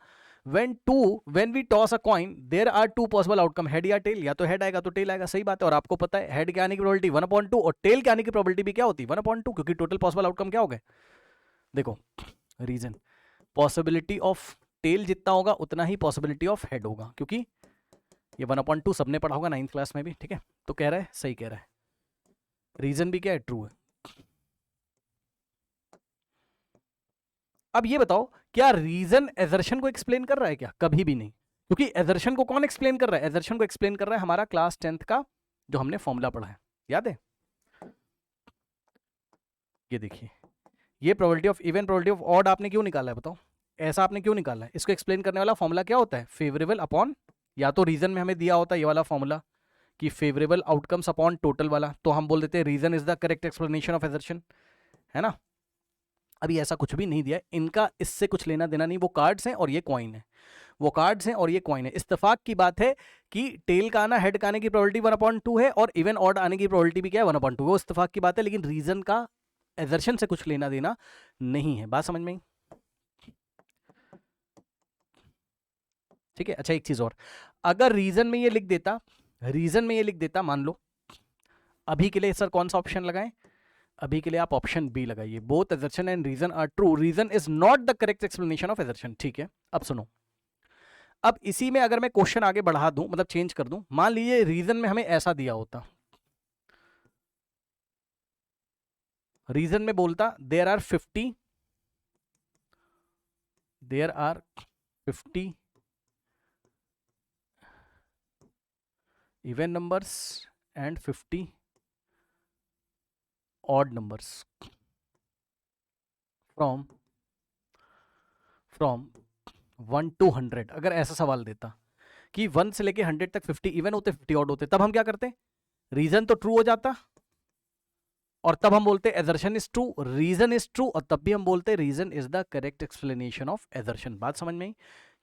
[SPEAKER 1] when we toss a coin there are 2 possible outcome, head या टेल, या तो हेड आएगा तो टेल आएगा। सही बात है। और आपको पता है हेड के आने की प्रोबेबिलिटी 1/2 और टेल के आने की प्रोबेबिलिटी भी क्या होती है? 1/2, क्योंकि टोटल पॉसिबल आउटकम क्या हो गए? देखो रीजन, पॉसिबिलिटी ऑफ टेल जितना होगा उतना ही पॉसिबिलिटी ऑफ हेड होगा, क्योंकि ये 1/2 सबने पढ़ा होगा 9th क्लास में भी, ठीक है। तो कह रहा है, सही कह रहा है, रीजन भी क्या है? ट्रू है। अब ये बताओ, क्या रीजन एजर्शन को एक्सप्लेन कर रहा है? क्या, कभी भी नहीं, क्योंकि एजर्शन को कौन एक्सप्लेन कर रहा है? एजर्शन को एक्सप्लेन कर रहा है हमारा क्लास 10th का जो हमने फॉर्मूला पढ़ा है, याद है? ये देखिए, ये probability of even, probability of odd आपने क्यों निकाला है? बताओ, ऐसा आपने क्यों निकाला है? इसको एक्सप्लेन करने वाला फॉर्मूला क्या होता है? फेवरेबल अपॉन, या तो रीजन में हमें दिया होता है ये वाला फॉर्मूला कि फेवरेबल आउटकम्स अपॉन टोटल वाला, तो हम बोल देते हैं reason is the correct explanation of assertion, है ना। अभी ऐसा कुछ भी नहीं दिया है, इनका इससे कुछ लेना देना नहीं। वो कार्ड्स हैं और ये कॉइन है, वो कार्ड्स हैं और ये कॉइन है। इत्तेफाक की बात है कि टेल का आना, हेड का आने की प्रोबेबिलिटी 1/2 है और इवन ऑड आने की प्रोबेबिलिटी भी क्या है? 1/2। वो इत्तेफाक की बात है, लेकिन रीजन का एजर्शन से कुछ लेना देना नहीं है। बात समझ में आई? ठीक है। अच्छा, एक चीज और, अगर रीजन में ये लिख देता, रीजन में ये लिख देता, मान लो अभी के लिए सर कौन सा ऑप्शन लगाएं? अभी के लिए आप ऑप्शन बी लगाइए, both assertion and reason are true, reason is not the correct explanation of assertion. ठीक है, अब सुनो, अब इसी में अगर मैं क्वेश्चन आगे बढ़ा दूं, मतलब चेंज कर दूं, मान लीजिए रीजन में हमें ऐसा दिया होता, रीजन में बोलता there are 50 even numbers and 50 odd numbers from 1 to 100। अगर ऐसा सवाल देता कि 1 से लेके 100 तक 50 इवन होते 50 ऑड होते, तब हम क्या करते, रीजन तो ट्रू हो जाता और तब हम बोलते assertion is true, reason is true, और तब भी हम बोलते reason is the correct explanation of assertion. बात समझ में आई?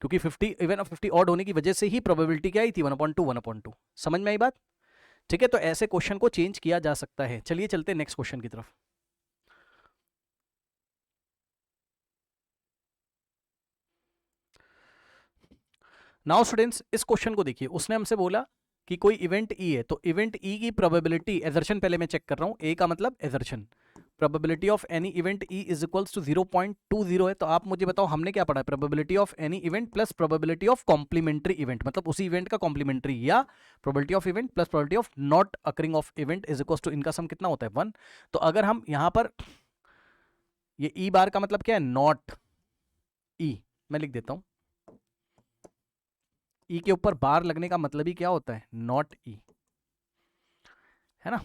[SPEAKER 1] क्योंकि 50 इवन और 50 ऑड होने की वजह से ही प्रोबेबिलिटी क्या आई थी 1/2 1/2। समझ में आई बात? ठीक है, तो ऐसे क्वेश्चन को चेंज किया जा सकता है। चलिए चलते हैं नेक्स्ट क्वेश्चन की तरफ। नाउ स्टूडेंट्स, इस क्वेश्चन को देखिए, उसने हमसे बोला कि कोई इवेंट ई है, तो इवेंट ई की प्रोबेबिलिटी, एजर्शन पहले मैं चेक कर रहा हूं, ए का मतलब assertion, probability of any event E is equals to 0.20 है। तो आप मुझे बताओ हमने क्या पढ़ा है, probability of any event plus probability of complementary event, मतलब उसी इवेंट का कॉम्प्लीमेंट्री, या probability of event plus probability of not occurring of event is equals to, इनका सम कितना होता है 1। तो अगर हम यहां पर, ये ई बार का मतलब क्या है, नॉट ई, मैं लिख देता हूं, ई के ऊपर बार लगने का मतलब ही क्या होता है, नॉट ई, है ना।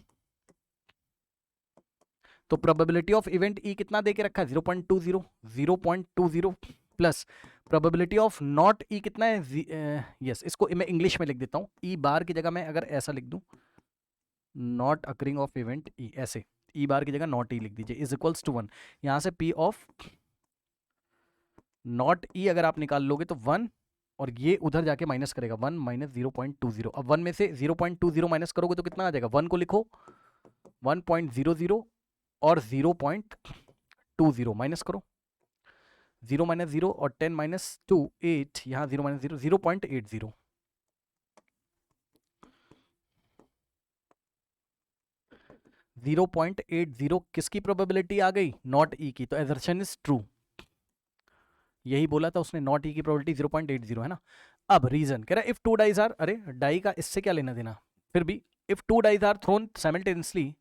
[SPEAKER 1] तो प्रोबेबिलिटी ऑफ इवेंट ई कितना दे के रखा है 0.20, 0.20 प्लस प्रोबेबिलिटी ऑफ नॉट ई कितना है, यस, इसको मैं इंग्लिश में लिख देता हूं, ई बार की जगह मैं अगर ऐसा लिख दूं, नॉट अकरिंग ऑफ इवेंट ई, ऐसे ई बार की जगह नॉट ई लिख दीजिए, इज इक्वल्स टू 1। यहां से पी ऑफ नॉट ई अगर आप निकाल लोगे तो 1, और ये उधर जाके माइनस करेगा 1 माइनस 0.20। अब 1 में से 0.20 माइनस करोगे तो कितना आ जाएगा, 1 को लिखो 1.00 और 0.20 माइनस करो, 0 माइनस 0 और 10 माइनस 2 8, यहाँ 0 माइनस 0 0.80, 0.80 किसकी प्रोबेबिलिटी आ गई, नॉट ई की, तो एजर्शन इज ट्रू। यही बोला था उसने, नॉट ई की प्रोबेबिलिटी 0.80 है ना। अब रीजन कह रहा है इफ टू डाइज आर, अरे डाई का इससे क्या लेना देना, फिर भी if two dies are thrown simultaneously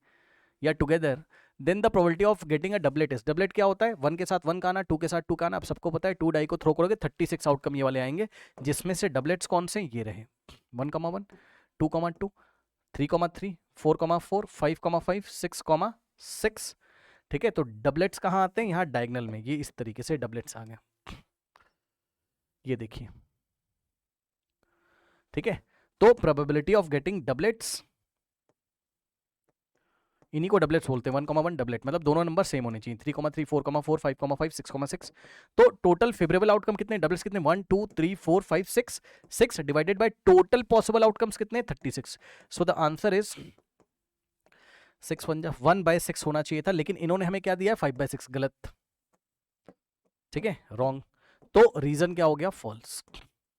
[SPEAKER 1] या together, then the probability of getting a doublet is, doublet क्या होता है, 1 के साथ 1 का आना, 2 के साथ 2 का आना। अब सबको पता है 2 डाई को थ्रो करोगे 36 आउटकम ये वाले आएंगे, जिसमें से डबलेट्स कौन से, ये रहे 1,1 2,2 3,3 4,4 5,5 6,6। ठीक है, तो डबलेट्स कहाँ आते हैं, यहाँ डायगनल में, ये इस तरीके से डबलेट्स आ गए, ये देखिए। ठीक है, तो प्रोबेबिलिटी ऑफ गेटिंग डबलेट्स, इन्हीं को डबलेट्स बोलते हैं, 1,1 डबलेट, मतलब दोनों नंबर सेम होने चाहिए, 3,3 4,4 5,5 6,6। तो टोटल फेवरेबल आउटकम कितने, डबलेट्स कितने 1 2 3 4 5 6, 6 divided by total possible outcomes कितने 36। सो द आंसर इज 1/6 होना चाहिए था, लेकिन इन्होंने हमें क्या दिया है 5/6, गलत। ठीक है, रॉन्ग। तो रीजन क्या हो गया, फॉल्स,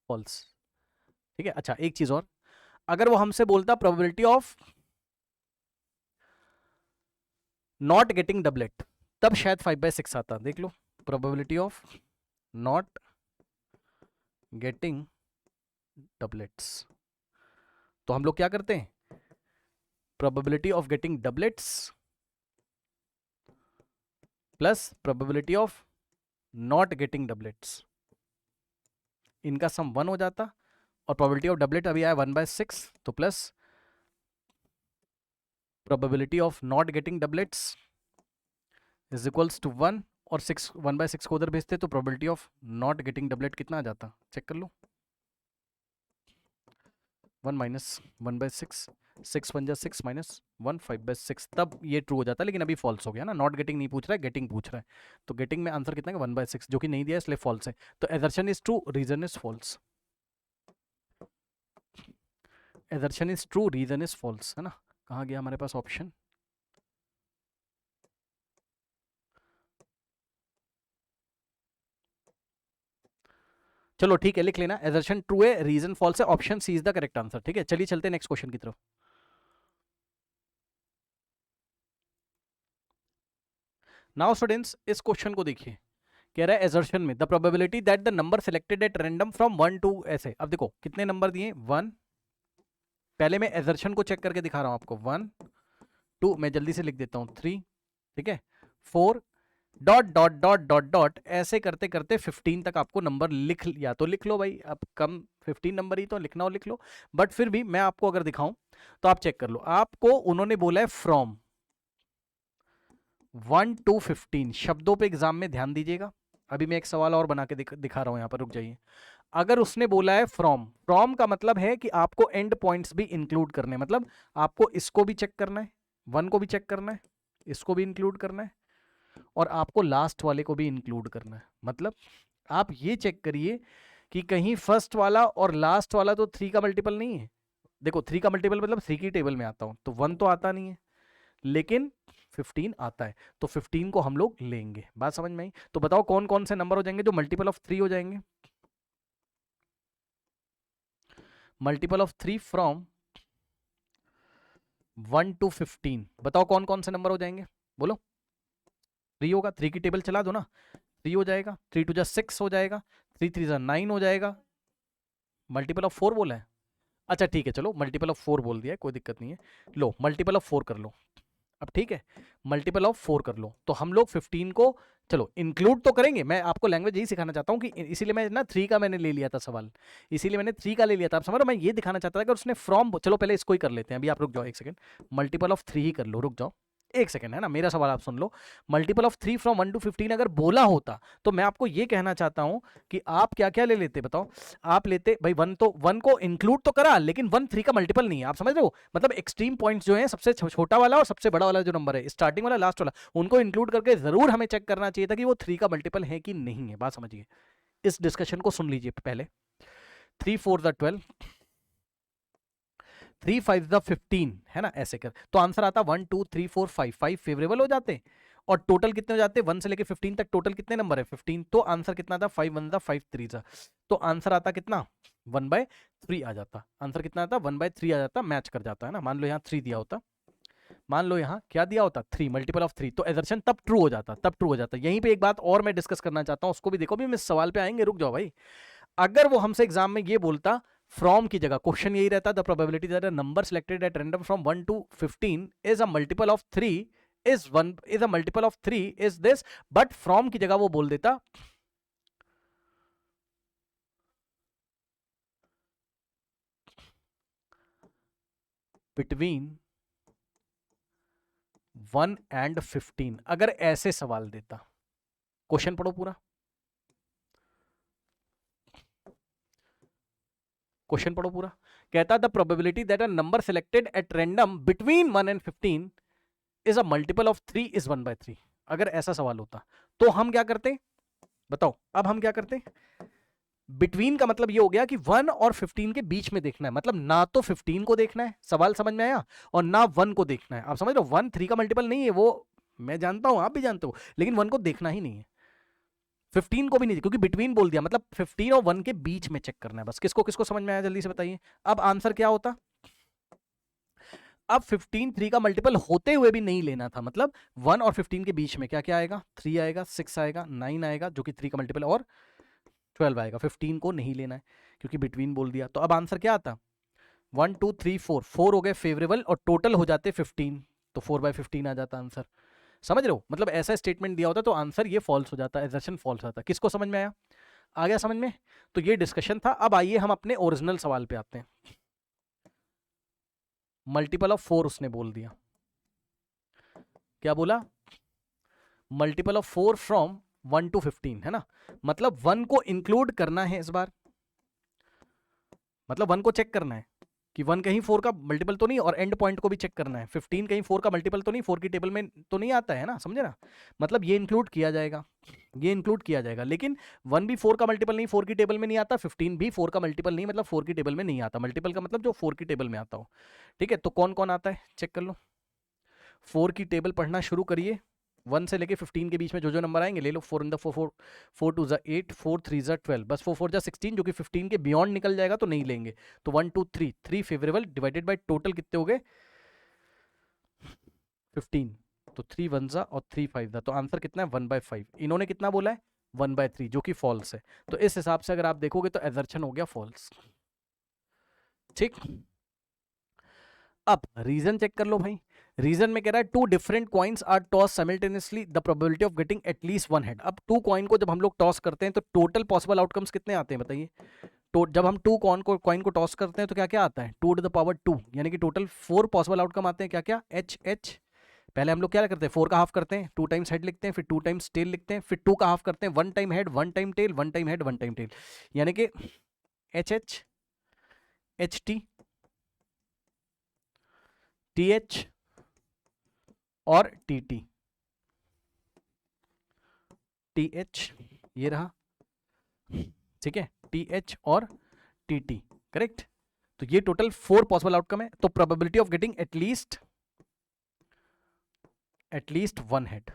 [SPEAKER 1] फॉल्स। ठीक है, अच्छा एक चीज और, अगर वो हमसे बोलता probability of not getting doublet, तब शायद 5/6 आता, देख लो, probability of not getting doublets, तो हम लोग क्या करते हैं, probability of getting doublets plus probability of not getting doublets, इनका सम 1 हो जाता, और प्रोबेबिलिटी ऑफ डबलेट अभी आया 1/6, तो plus probability of not getting doublets is equals to 1, और 1/6 को उधर भेजते तो probability of not getting doublet कितना आ जाता, चेक कर लो, 1 माइनस 1/6, 6 1 जा 6 माइनस 1 5/6, तब ये ट्रू हो जाता, लेकिन अभी फॉल्स हो गया ना, नॉट गेटिंग नहीं पूछ रहा है, गेटिंग पूछ रहा है, तो गेटिंग में आंसर कितना है 1/6, जो कि नहीं दिया इसलिए फॉल्स है। तो assertion is true, reason is false, assertion is true, reason is false, है ना। कहाँ गया हमारे पास ऑप्शन, चलो ठीक है, लिख लेना, एजर्शन ट्रू है, रीजन फॉल्स है, option C is the correct answer. ठीक है, चलिए चलते हैं नेक्स्ट क्वेश्चन की तरफ। नाउ स्टूडेंट्स, इस क्वेश्चन को देखिए, कह रहा है एजर्शन में the probability that the number selected at random from 1 to ऐसे, अब देखो कितने नंबर दिए 1, पहले मैं एजर्शन को चेक करके दिखा रहा हूं आपको, 1 2, मैं जल्दी से लिख देता हूं 3, ठीक है 4, dot dot dot dot dot, ऐसे करते करते 15 तक आपको नंबर लिख, या तो लिख लो भाई, अब कम 15 नंबर ही तो लिखना हो लिख लो, बट फिर भी मैं आपको अगर दिखाऊं तो आप चेक कर लो, आपको उन्होंने बोला है फ्रॉम 1 to 15, शब्दों पे एग्जाम में ध्यान दीजिएगा। अभी मैं एक सवाल और बना के दिखा रहा हूं, यहां पर रुक जाइए। अगर उसने बोला है फ्रॉम, फ्रॉम का मतलब है कि आपको एंड पॉइंट्स भी इंक्लूड करने, मतलब आपको इसको भी चेक करना है, 1 को भी चेक करना है, इसको भी इंक्लूड करना है, और आपको लास्ट वाले को भी इंक्लूड करना है। मतलब आप ये चेक करिए कि कहीं फर्स्ट वाला और लास्ट वाला तो 3 का मल्टीपल नहीं है। देखो 3 का मल्टीपल मतलब 3 की टेबल में आता हूं तो 1 तो आता नहीं है, लेकिन 15 आता है, तो 15 को हम लोग लेंगे। बात समझ में आई? तो बताओ कौन कौन से नंबर हो जाएंगे जो मल्टीपल ऑफ 3 हो जाएंगे? मल्टीपल ऑफ 3 फ्रॉम 1 to 15, बताओ कौन कौन से नंबर हो जाएंगे? बोलो। 3 होगा, 3 की टेबल चला दो ना, 3 हो जाएगा, 3 2 6 हो जाएगा, 3 3 9 हो जाएगा। मल्टीपल ऑफ 4 बोला है? अच्छा ठीक है, चलो मल्टीपल ऑफ 4 बोल दिया है, कोई दिक्कत नहीं है। लो मल्टीपल ऑफ 4 कर लो अब, ठीक है, मल्टीपल ऑफ 4 कर लो, तो हम लोग 15 को चलो इंक्लूड तो करेंगे। मैं आपको लैंग्वेज यही सिखाना चाहता हूँ कि इसीलिए मैं ना 3 का मैंने ले लिया था सवाल, इसीलिए मैंने 3 का ले लिया था। आप समझ रहे हो? मैं ये दिखाना चाहता था कि उसने फ्रॉम, चलो पहले इसको ही कर लेते हैं अभी, आप रुक जाओ एक सेकंड, मल्टीपल ऑफ 3 ही कर लो, रुक जाओ एक सेकंड, है ना, मेरा सवाल आप सुन लो। मल्टीपल ऑफ 3 फ्रॉम 1 to 15 अगर बोला होता तो मैं आपको ये कहना चाहता हूं कि आप क्या क्या ले लेते, बताओ। आप लेते भाई 1, तो 1 को इंक्लूड तो करा, लेकिन 1 3 का मल्टीपल नहीं है। आप समझ रहे हो? मतलब एक्सट्रीम पॉइंट्स जो है, सबसे छोटा वाला और सबसे बड़ा वाला जो नंबर है, स्टार्टिंग वाला लास्ट वाला, उनको इंक्लूड करके जरूर हमें चेक करना चाहिए था कि वो 3 का मल्टीपल है कि नहीं है। बात समझिए, इस डिस्कशन को सुन लीजिए पहले। 3 4 12, 3 5 15, है ना, ऐसे कर तो आंसर आता 1 2 3 4 5, 5 फेवरेबल हो जाते, और टोटल कितने हो जाते? 1 से लेके 15 तक टोटल कितने नंबर है? 15। तो आंसर कितना था? 5 1 5 3, तो आंसर आता कितना? 1/3 आ जाता। आंसर कितना आता? 1/3 आ जाता, मैच कर जाता, है ना। मान लो यहाँ 3 दिया होता, मान लो यहाँ क्या दिया होता? 3, मल्टीपल ऑफ 3, तो एजर्शन तब ट्रू हो जाता, तब ट्रू हो जाता। यहीं पे एक बात और मैं डिस्कस करना चाहता हूँ, उसको भी देखो, भी हम इस सवाल पे आएंगे, रुक जाओ भाई। अगर वो हमसे एग्जाम में ये बोलता फ्रॉम की जगह, क्वेश्चन यही रहता, the probability that a number selected at random from 1 to 15 is a multiple of 3 is a multiple of 3 is this, but from की जगह वो बोल देता बिटवीन 1 and 15। अगर ऐसे सवाल देता, क्वेश्चन पढ़ो पूरा, क्वेश्चन पढ़ो पूरा। कहता the probability that a number selected at random between 1 and 15 is a multiple of 3 is 1/3। अगर ऐसा सवाल होता तो हम क्या करते? बताओ, अब हम क्या करते? बिटवीन का मतलब ये हो गया कि 1 और 15 के बीच में देखना है, मतलब ना तो 15 को देखना है, सवाल समझ में आया, और ना 1 को देखना है। आप समझ रहे हो? 1 3 का मल्टीपल नहीं है, वो मैं जानता हूं, आप भी जानते हो, लेकिन 1 को देखना ही नहीं है, 15 को भी नहीं, क्योंकि बिटवीन बोल दिया, मतलब 15 और 1 के बीच में चेक करना है बस। किसको किसको समझ में आया, जल्दी से बताइए। अब आंसर क्या होता? अब 15 3 का मल्टीपल होते हुए भी नहीं लेना था, मतलब 1 और 15 के बीच में क्या क्या आएगा? 3 आएगा, 6 आएगा, 9 आएगा, जो कि 3 का मल्टीपल, और 12 आएगा। 15 को नहीं लेना है क्योंकि बिटवीन बोल दिया। तो अब आंसर क्या आता? 1 2 3 4, 4 हो गए फेवरेबल, और टोटल हो जाते 15, तो 4/15 आ जाता आंसर। समझ रहे हो? मतलब ऐसा स्टेटमेंट दिया होता तो आंसर ये फॉल्स हो जाता, एजर्शन फॉल्स आता। किसको समझ में आया? आ गया समझ में? तो ये डिस्कशन था। अब आइए हम अपने ओरिजिनल सवाल पे आते हैं। मल्टीपल ऑफ 4 उसने बोल दिया, क्या बोला? मल्टीपल ऑफ 4 फ्रॉम 1 to 15, है ना, मतलब 1 को इंक्लूड करना है इस बार, मतलब 1 को चेक करना है कि 1 कहीं 4 का मल्टीपल तो नहीं, और एंड पॉइंट को भी चेक करना है, 15 कहीं 4 का मल्टीपल तो नहीं, 4 की टेबल में तो नहीं आता है ना, समझे ना। मतलब ये इंक्लूड किया जाएगा, ये इंक्लूड किया जाएगा, लेकिन 1 भी 4 का मल्टीपल नहीं, 4 की टेबल में नहीं आता, 15 भी 4 का मल्टीपल नहीं, मतलब 4 की टेबल में नहीं आता। मल्टीपल का मतलब जो 4 की टेबल में आता हो, ठीक है। तो कौन कौन आता है चेक कर लो, 4 की टेबल पढ़ना शुरू करिए, 1 से लेके 15 के बीच में जो जो नंबर आएंगे ले लो। 4 इन द 4 4, 4 2 जा 8, 4 3 जा 12, बस 4 4 जा 16, जो कि 15 के बियॉन्ड निकल जाएगा तो नहीं लेंगे। तो 1 2 3, 3 फेवरेबल डिवाइडेड बाय टोटल कितने हो गए? 15, तो 3 1 जा और 3 5 जा, तो आंसर कितना है? 1/5। इन्होंने कितना बोला है? 1/3, जो कि फॉल्स है। तो इस हिसाब से अगर आप देखोगे तो एजर्शन हो गया फॉल्स, ठीक। अब रीजन चेक कर लो भाई। रीजन में कह रहा है 2 different coins are tossed simultaneously, the probability of getting at least 1 head. अब 2 कॉइन को जब हम लोग टॉस करते हैं तो टोटल पॉसिबल आउटकम्स कितने आते हैं बताइए? तो जब हम 2 कॉइन को टॉस करते हैं तो क्या क्या आता है? 2 to the power 2, यानी कि टोटल 4 पॉसिबल आउटकम आते हैं। क्या क्या? एच एच, पहले हम लोग क्या करते हैं? 4 का हाफ करते हैं, 2 टाइम्स हेड लिखते हैं, फिर 2 टाइम्स टेल लिखते हैं, फिर 2 का हाफ करते हैं, 1 time head 1 time tail, 1 time head 1 time tail, यानी कि HH, HT, TH और TT। TH ये रहा, ठीक है, TH और TT, करेक्ट। तो ये टोटल 4 पॉसिबल आउटकम है। तो probability of getting at least one head.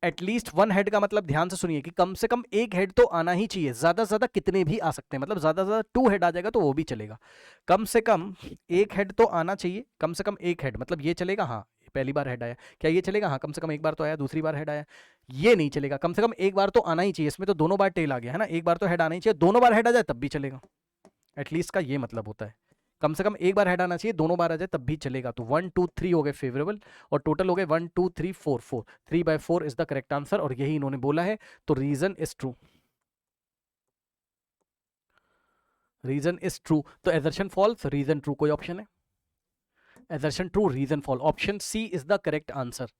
[SPEAKER 1] At least one head का मतलब ध्यान से सुनिए कि कम से कम एक हेड तो आना ही चाहिए। ज्यादा से ज्यादा कितने भी आ सकते हैं, मतलब ज्यादा से ज्यादा 2 हेड आ जाएगा तो वो भी चलेगा। कम से कम एक हेड तो आना चाहिए, कम से कम एक हेड। मतलब ये चलेगा, हाँ पहली बार हेड आया, क्या ये चलेगा? हाँ कम से कम एक बार तो आया, दूसरी बार हेड आया, ये नहीं चलेगा। कम से कम एक बार तो आना ही चाहिए। इसमें तो दोनों बार टेल आ गया है ना, एक बार तो हेड आना ही चाहिए, दोनों बार हेड आ जाए तब भी चलेगा। एटलीस्ट का ये मतलब होता है कम से कम एक बार हेड आना चाहिए, दोनों बार आ जाए तब भी चलेगा। तो 1 2 3 हो गए फेवरेबल, और टोटल हो गए 1 2 3 4 4। 3/4 इज द करेक्ट आंसर, और यही इन्होंने बोला है। तो reason is true, reason is true. तो एजर्शन फॉल्स, रीजन ट्रू। कोई ऑप्शन है? Assertion true, reason false. Option C is the correct answer.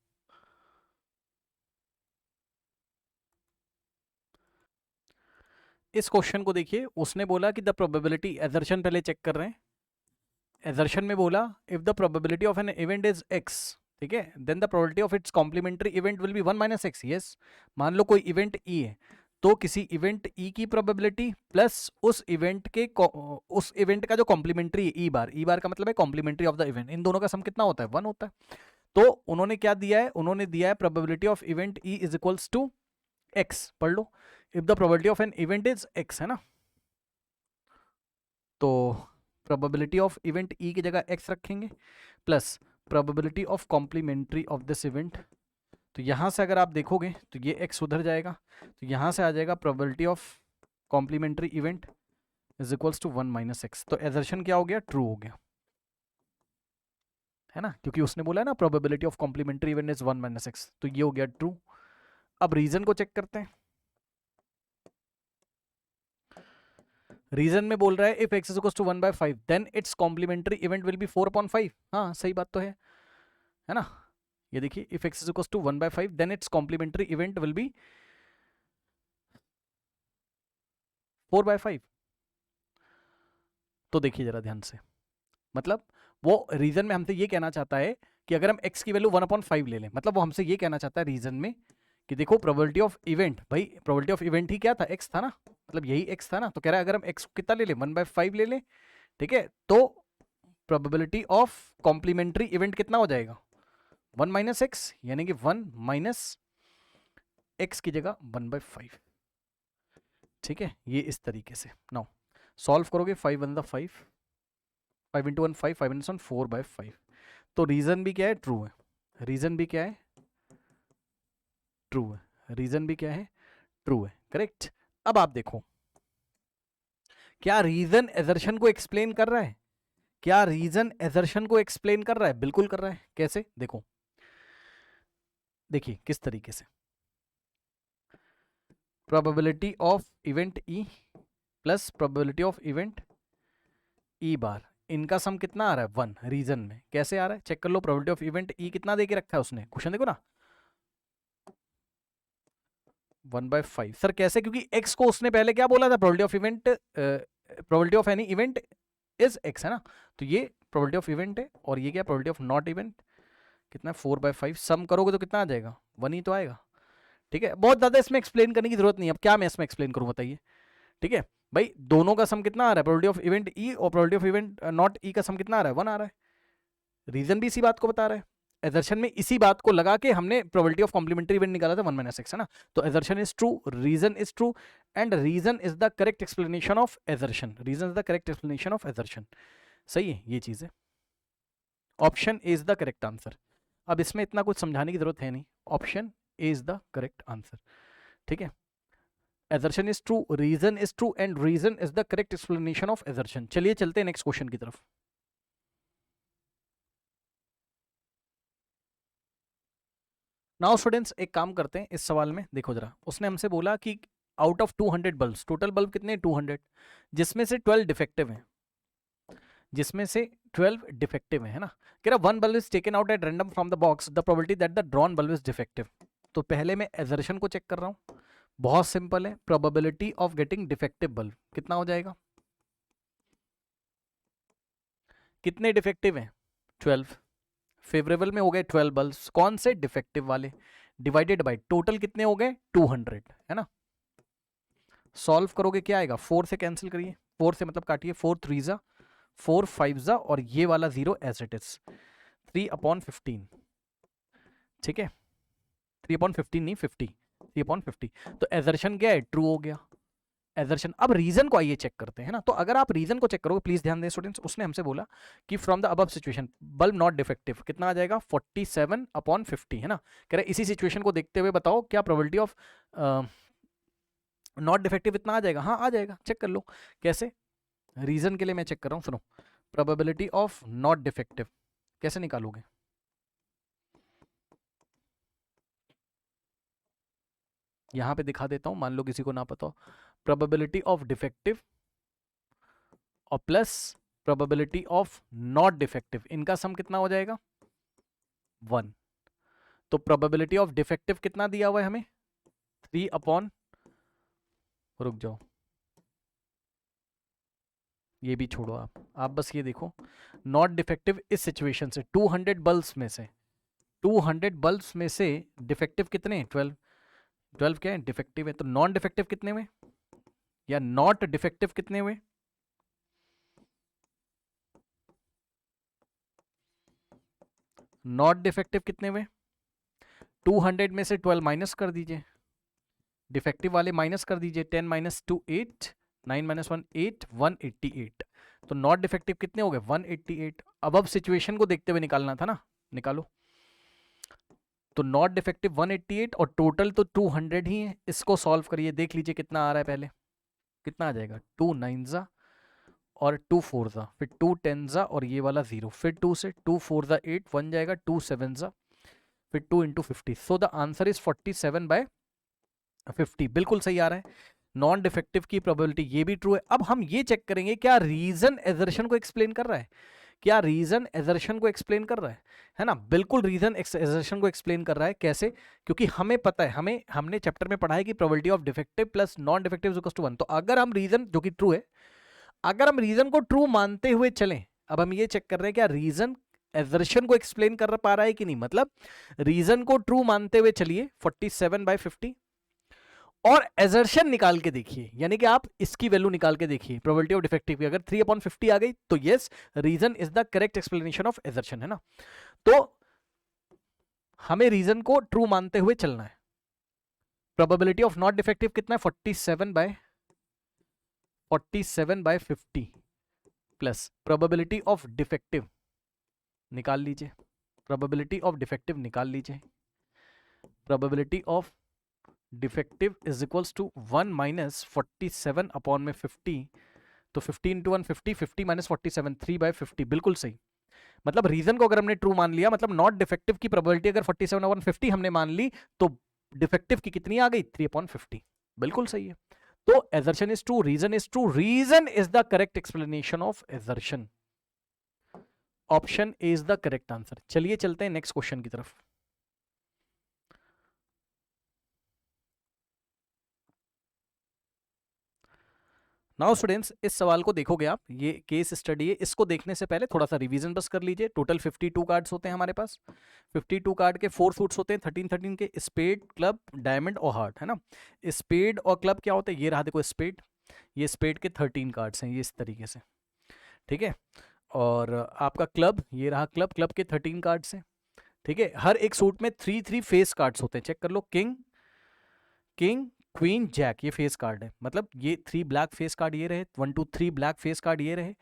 [SPEAKER 1] इस क्वेश्चन को देखिए, उसने बोला कि द प्रोबेबिलिटी, एजर्शन पहले चेक कर रहे हैं। एजर्शन में बोला if the probability of an event is X, ठीक है, then the probability of its complementary event will be 1 - x। Yes, मान लो कोई इवेंट ई है, तो किसी इवेंट ई की प्रोबेबिलिटी प्लस उस इवेंट का जो कॉम्प्लीमेंट्री ई बार का मतलब है कॉम्प्लीमेंट्री ऑफ द इवेंट, इन दोनों का सम कितना होता है? 1 होता है। तो उन्होंने क्या दिया है? उन्होंने दिया है probability of event E is equals to X. पढ़ लो, if the probability of an event is X, है ना, तो प्रोबेबिलिटी ऑफ इवेंट ई की जगह एक्स रखेंगे plus probability of complementary of this event. तो यहां से अगर आप देखोगे तो ये एक्स उधर जाएगा, तो यहां से आ जाएगा probability of complementary event is equals to 1 - x। तो एजर्शन क्या हो गया? ट्रू हो गया, है ना, क्योंकि उसने बोला है ना probability of complementary event is 1 - x, तो ये हो गया ट्रू। अब रीजन को चेक करते हैं। रीजन में बोल रहा है if x is to 1/5 then its complementary event will be 4/5। हाँ सही बात तो है ना। ये देखिए, if x is to 1/5 then its complementary event will be 4/5। तो देखिए जरा ध्यान से, मतलब वो रीजन में हमसे ये कहना चाहता है कि अगर हम x की वैल्यू 1/5 ले लें, मतलब वो हमसे ये कहना चाहता है रीजन में कि देखो प्रोबेबिलिटी ऑफ इवेंट, भाई प्रोबेबिलिटी ऑफ इवेंट ही क्या था? x था ना, मतलब यही x था ना। तो कह रहा है अगर हम x को कितना ले लें? 1/5 ले लें, ठीक है, तो प्रोबेबिलिटी ऑफ कॉम्प्लीमेंट्री इवेंट कितना हो जाएगा? 1 - x, यानी कि 1 - x की जगह 1/5, ठीक है, ये इस तरीके से। नाउ सॉल्व करोगे, 5 1 5, 5 × 1 5, 5 × 1 4/5। तो रीजन भी क्या है? ट्रू है। रीजन भी क्या है? ट्रू है। रीजन भी क्या है? ट्रू है, करेक्ट। अब आप देखो, क्या रीजन एजर्शन को एक्सप्लेन कर रहा है? क्या रीजन एजर्शन को एक्सप्लेन कर रहा है? बिल्कुल कर रहा है। कैसे? देखो, देखिए किस तरीके से। Probability of event E plus probability of event E bar, इनका सम कितना आ रहा है? 1। रीजन में कैसे आ रहा है? चेक कर लो। प्रोबेबिलिटी ऑफ इवेंट ई कितना दे के रखा है उसने? क्वेश्चन देखो ना, 1/5। सर कैसे? क्योंकि x को उसने पहले क्या बोला था? Probability of event, probability of any event is x, है ना। तो ये प्रोबेबिलिटी ऑफ इवेंट है, और ये क्या? Probability of not event. कितना? 4/5। सम करोगे तो कितना आ जाएगा? 1 ही तो आएगा, ठीक है। बहुत ज्यादा इसमें एक्सप्लेन करने की जरूरत नहीं है। अब क्या मैं इसमें एक्सप्लेन करूं बताइए, ठीक है भाई। दोनों का सम कितना आ रहा है? प्रोबेबिलिटी ऑफ इवेंट ई और प्रोबेबिलिटी ऑफ इवेंट नॉट ई का सम कितना आ रहा है? 1 आ रहा है। रीजन भी इसी बात को बता रहा है। एजर्शन में इसी बात को लगा के हमने प्रोबेबिलिटी ऑफ कॉम्प्लीमेंट्री इवेंट निकाला था 1 - x, है ना। तो assertion is true, reason is true, and reason is the correct explanation of assertion. Reason is the correct explanation of assertion. सही है ये चीज है। Option is the correct answer. अब इसमें इतना कुछ समझाने की जरूरत है नहीं, option is the correct answer, ठीक है। Assertion is true, reason is true, and reason is the correct explanation of assertion. चलिए चलते हैं नेक्स्ट क्वेश्चन की तरफ। नाउ स्टूडेंट्स, एक काम करते हैं इस सवाल में। देखो जरा, उसने हमसे बोला कि out of 200 bulb, total bulb कितने? 200, जिसमें से 12 डिफेक्टिव हैं, जिसमें से 12 डिफेक्टिव है ना। कह रहा 1 bulb is taken out at random from the box, the probability that the drawn bulb is defective. तो पहले मैं एजर्शन को चेक कर रहा हूँ, बहुत सिंपल है, probability of getting defective bulb कितना हो जाएगा? कितने डिफेक्टिव हैं? 12। फेवरेबल में हो गए 12 बल्ब, कौन से? डिफेक्टिव वाले, डिवाइडेड बाय टोटल कितने हो गए? 200, है ना। सॉल्व करोगे क्या आएगा? 4 से कैंसिल करिए, 4 से मतलब काटिए, 4 3 जा 4 5 जा, और ये वाला 0 एज इट इज, 3/15, ठीक है। 3/15 नहीं, 50, 3/50। तो एजर्शन क्या है? ट्रू हो गया एजर्शन। अब रीजन को आइए चेक करते हैं ना। तो अगर आप रीजन को चेक करोगे, प्लीज ध्यान दें स्टूडेंट्स, उसने हमसे बोला कि from the above situation bulb not defective कितना आ जाएगा? 47/50, है ना। कह रहे इसी सिचुएशन को देखते हुए बताओ क्या प्रोबेबिलिटी ऑफ नॉट डिफेक्टिव इतना आ जाएगा? हाँ आ जाएगा, चेक कर लो। कैसे? रीजन के लिए मैं चेक कर रहा हूँ, सुनो। प्रोबेबिलिटी ऑफ नॉट डिफेक्टिव कैसे निकालोगे? यहां पे दिखा देता हूं, मान लो किसी को ना पता हो। प्रोबेबिलिटी ऑफ डिफेक्टिव और plus probability of not defective, इनका सम कितना हो जाएगा? 1। तो प्रोबेबिलिटी ऑफ डिफेक्टिव कितना दिया हुआ है हमें? 3 रुक जाओ, ये भी छोड़ो, आप बस ये देखो। नॉट डिफेक्टिव इस सिचुएशन से 200 बल्ब्स में से, 200 बल्ब्स में से डिफेक्टिव कितने? 12। 12 क्या है? डिफेक्टिव है। तो नॉन डिफेक्टिव कितने हुए, या नॉट डिफेक्टिव कितने हुए? नॉट डिफेक्टिव कितने हुए? 200 में से 12 माइनस कर दीजिए, डिफेक्टिव वाले माइनस कर दीजिए। 10 - 2 8, 9 - 1 8, 188। तो नॉट डिफेक्टिव कितने हो गए? 188। अब सिचुएशन को देखते हुए निकालना था ना, निकालो। तो नॉट डिफेक्टिव 188 और टोटल तो 200 ही है। इसको सॉल्व करिए, देख लीजिए कितना आ रहा है। पहले कितना आ जाएगा? 2 9 जा और 2 4 जा, फिर 2 10 जा और ये वाला 0, फिर 2 से 2 4 जा 8 1 जाएगा, 2 7 जा, फिर 2 × 50। So the answer is 47/50। बिल्कुल सही आ रहा है। नॉन डिफेक्टिव की प्रोबेबिलिटी ये भी ट्रू है। अब हम ये चेक करेंगे क्या रीजन एजर्शन को एक्सप्लेन कर रहा है? क्या रीजन एजर्शन को एक्सप्लेन कर रहा है ना? बिल्कुल रीजन एजर्शन को एक्सप्लेन कर रहा है। कैसे? क्योंकि हमें पता है, हमने चैप्टर में पढ़ा है कि probability of defective plus non defective is equal to 1। तो अगर हम रीजन, जो कि ट्रू है, अगर हम रीजन को ट्रू मानते हुए चलें, अब हम ये चेक कर रहे हैं क्या रीजन एजर्शन को एक्सप्लेन कर पा रहा है कि नहीं। मतलब रीजन को ट्रू मानते हुए चलिए 47/50, और एजर्शन निकाल के देखिए, यानी कि आप इसकी वैल्यू निकाल के देखिए प्रोबेबिलिटी ऑफ डिफेक्टिव की। अगर 3/50 आ गई तो yes, reason is the correct explanation of assertion, है ना। तो हमें रीजन को ट्रू मानते हुए चलना है। प्रोबेबिलिटी ऑफ नॉट डिफेक्टिव कितना है? 47/50 प्लस प्रोबेबिलिटी ऑफ डिफेक्टिव निकाल लीजिए, प्रोबेबिलिटी ऑफ डिफेक्टिव निकाल लीजिए। Probability of defective is equals to 1 - 47/50। तो 50 × 1 50, 50 - 47, 3/50। बिल्कुल सही। मतलब रीजन को अगर हमने ट्रू मान लिया, मतलब नॉट डिफेक्टिव की प्रोबेबिलिटी अगर 47/50 हमने मान ली, तो डिफेक्टिव की कितनी आ गई? 3/50। बिल्कुल सही है। तो assertion is true, reason is true, reason is the correct explanation of assertion. Option A is the correct answer. चलिए चलते हैं नेक्स्ट क्वेश्चन की तरफ। नाउ स्टूडेंट्स, इस सवाल को देखोगे आप, ये केस स्टडी है, इसको देखने से पहले थोड़ा सा रिवीजन बस कर लीजिए। टोटल 52 कार्ड्स होते हैं हमारे पास। 52 कार्ड के 4 सूट्स होते हैं, 13 के, स्पेड, क्लब, डायमंड और हार्ट, है ना। स्पेड और क्लब क्या होते हैं? ये रहा देखो स्पेड, ये स्पेड के 13 कार्ड्स हैं, ये इस तरीके से, ठीक है। और आपका क्लब, ये रहा क्लब, क्लब के 13 कार्ड्स हैं, ठीक है। हर एक सूट में 3 फेस कार्ड्स होते हैं, चेक कर लो। किंग, किंग, क्वीन, जैक, ये फेस कार्ड है। मतलब ये 3 ब्लैक फेस कार्ड ये रहे, 1 2 3 ब्लैक फेस कार्ड ये रहे।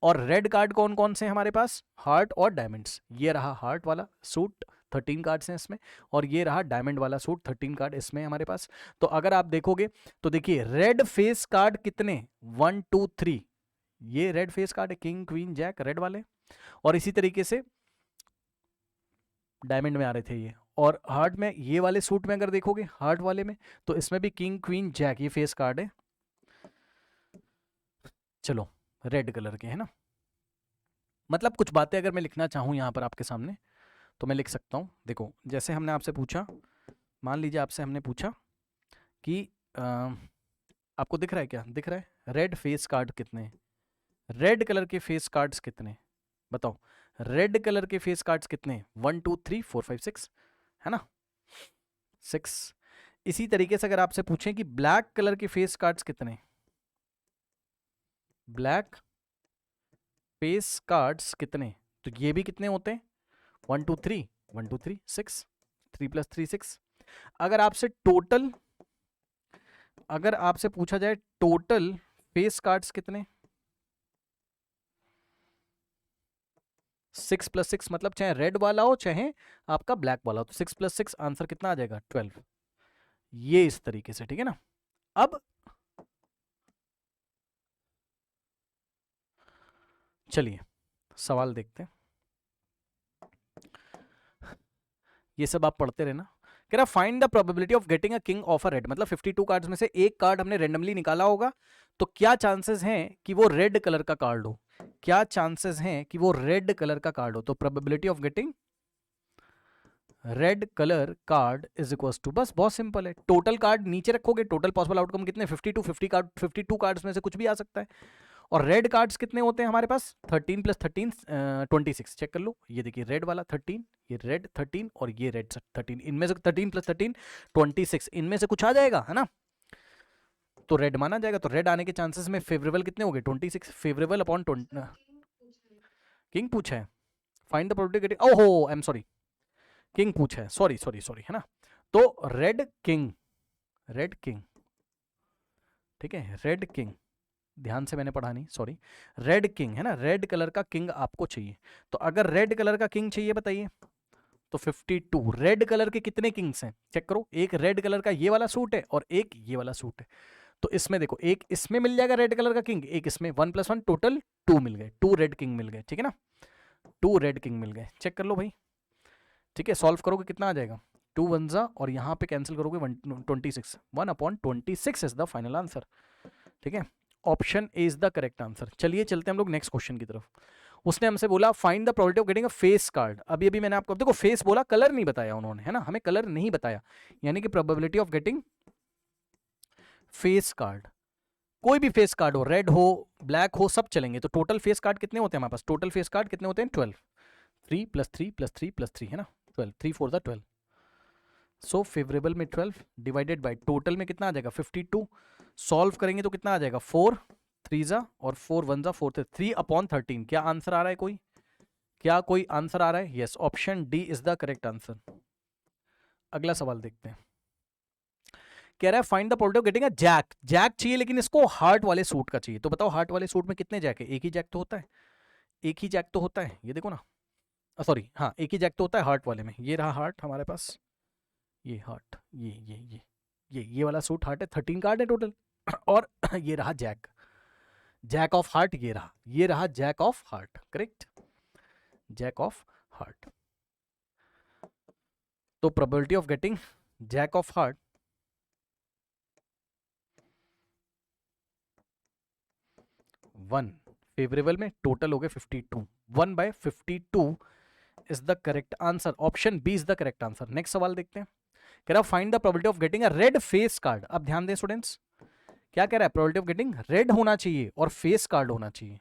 [SPEAKER 1] और रेड कार्ड कौन कौन से हैं हमारे पास? हार्ट और डायमंड्स। ये रहा हार्ट वाला सूट, 13 कार्ड्स हैं इसमें, और ये रहा डायमंड वाला सूट, 13 कार्ड इसमें हमारे पास। तो अगर आप देखोगे तो देखिए रेड फेस कार्ड कितने? 1 2 3, ये रेड फेस कार्ड है, किंग, क्वीन, जैक, रेड वाले। और इसी तरीके से डायमंड में आ रहे थे ये। और हार्ट में, ये वाले सूट में अगर देखोगे, हार्ट वाले में, तो इसमें भी किंग, क्वीन, जैक, ये फेस कार्ड है, चलो, रेड कलर के, है ना। मतलब कुछ बातें अगर मैं लिखना चाहूँ यहाँ पर आपके सामने, तो मैं लिख सकता हूँ। देखो, जैसे हमने आपसे पूछा, मान लीजिए आपसे हमने पूछा कि आपको दिख रहा है क्या, दिख रहा है रेड फेस कार्ड कितने हैं, रेड कलर के फेस कार्ड्स कितने, बताओ रेड कलर के फेस कार्ड्स कितने, 1 2 3 4 5 6 है ना, 6। इसी तरीके से अगर आपसे पूछें कि ब्लैक कलर के फेस कार्ड्स कितने, ब्लैक फेस कार्ड्स कितने, तो ये भी कितने होते हैं, 1 2 3 1 2 3 6, 3 + 3 6। अगर आपसे टोटल, अगर आपसे पूछा जाए टोटल फेस कार्ड्स कितने, 6 + 6 मतलब चाहे रेड वाला हो चाहे आपका ब्लैक वाला हो, तो 6 + 6 आंसर कितना आ जाएगा 12। ये इस तरीके से, ठीक है ना। अब चलिए सवाल देखते हैं, ये सब आप पढ़ते रहना। कह रहा find the probability of getting a king of a red, मतलब 52 कार्ड्स में से एक कार्ड हमने रेंडमली निकाला होगा, तो क्या चांसेस हैं कि वो रेड कलर का कार्ड हो, क्या चांसेस हैं कि वो रेड कलर का कार्ड हो, तो probability of getting red colour card is equal to, बस बहुत सिंपल है, टोटल कार्ड नीचे रखोगे, टोटल पॉसिबल आउटकम कितने 52, 50 कार्ड, 52 कार्ड्स में से कुछ भी आ सकता है, और रेड कार्ड्स कितने होते हैं हमारे पास 13 + 13 26, चेक कर लो, ये देखिए रेड वाला 13, ये रेड 13 और ये रेड 13, इनमें से 13 + 13 26, इनमें से कुछ आ जाएगा है ना, तो रेड माना जाएगा, तो रेड आने के चांसेस में फेवरेबल कितने हो गए 26, फेवरेबल अपॉन किंग पूछा है, फाइंड द प्रोबेबिलिटी, ओहो आई एम सॉरी, किंग पूछा है, सॉरी सॉरी सॉरी है ना, तो रेड किंग, रेड किंग, ठीक है रेड किंग, ध्यान से मैंने पढ़ा नहीं, सॉरी, रेड किंग है ना, रेड कलर का किंग आपको चाहिए, तो अगर रेड कलर का किंग चाहिए बताइए, तो 52 रेड कलर के कितने किंग्स हैं चेक करो, एक रेड कलर का ये वाला सूट है और एक ये वाला सूट है, तो इसमें देखो एक इसमें मिल जाएगा रेड कलर का किंग, एक इसमें, 1 + 1 टोटल 2 मिल गए, 2 रेड किंग मिल गए, ठीक है ना, 2 रेड किंग मिल गए, चेक कर लो भाई, ठीक है, सॉल्व करोगे कितना आ जाएगा 2 1 जा, और यहाँ पे कैंसिल करोगे 26, 1/26 इज द फाइनल आंसर, ठीक है, option A is the correct answer. चलिए चलते हैं हम लोग नेक्स्ट क्वेश्चन की तरफ। उसने हमसे बोला find the probability of getting a face card, अभी अभी मैंने आपको, देखो फेस बोला, कलर नहीं बताया उन्होंने, है ना, हमें कलर नहीं बताया, यानी कि probability of getting face card, कोई भी फेस कार्ड हो, रेड हो ब्लैक हो सब चलेंगे, तो टोटल फेस कार्ड कितने होते हैं हमारे पास, टोटल फेस कार्ड कितने होते हैं 12, 3 + 3 + 3 + 3 है ना 12, 3 4 द 12, सो फेवरेबल में 12 डिवाइडेड बाय टोटल में कितना आ जाएगा 52, सॉल्व करेंगे तो कितना आ जाएगा 4 3 जा और 4 1 जा 4 3/13, क्या आंसर आ रहा है कोई, क्या कोई आंसर आ रहा है, yes option D is the correct answer. अगला सवाल देखते हैं, कह रहा है find the probability of getting a jack, jack चाहिए लेकिन इसको हार्ट वाले सूट का चाहिए, तो बताओ हार्ट वाले सूट में कितने जैक है, एक ही जैक तो होता है, एक ही जैक तो होता है, ये देखो ना, सॉरी हाँ एक ही जैक तो होता है हार्ट वाले में, ये रहा हार्ट हमारे पास, ये हार्ट, ये वाला सूट हार्ट है, 13 कार्ड है टोटल और ये रहा जैक, जैक ऑफ हार्ट, ये रहा jack of heart, correct, jack of heart, तो probability of getting jack of heart 1, favourable में टोटल हो गए 52, 1/52 is the correct answer, option B is the correct answer. Next सवाल देखते हैं, कह रहा find the probability of getting a red face card, अब ध्यान दें स्टूडेंट्स, क्या कह रहा है, प्रोबेबिलिटी ऑफ गेटिंग रेड होना चाहिए और फेस कार्ड होना चाहिए,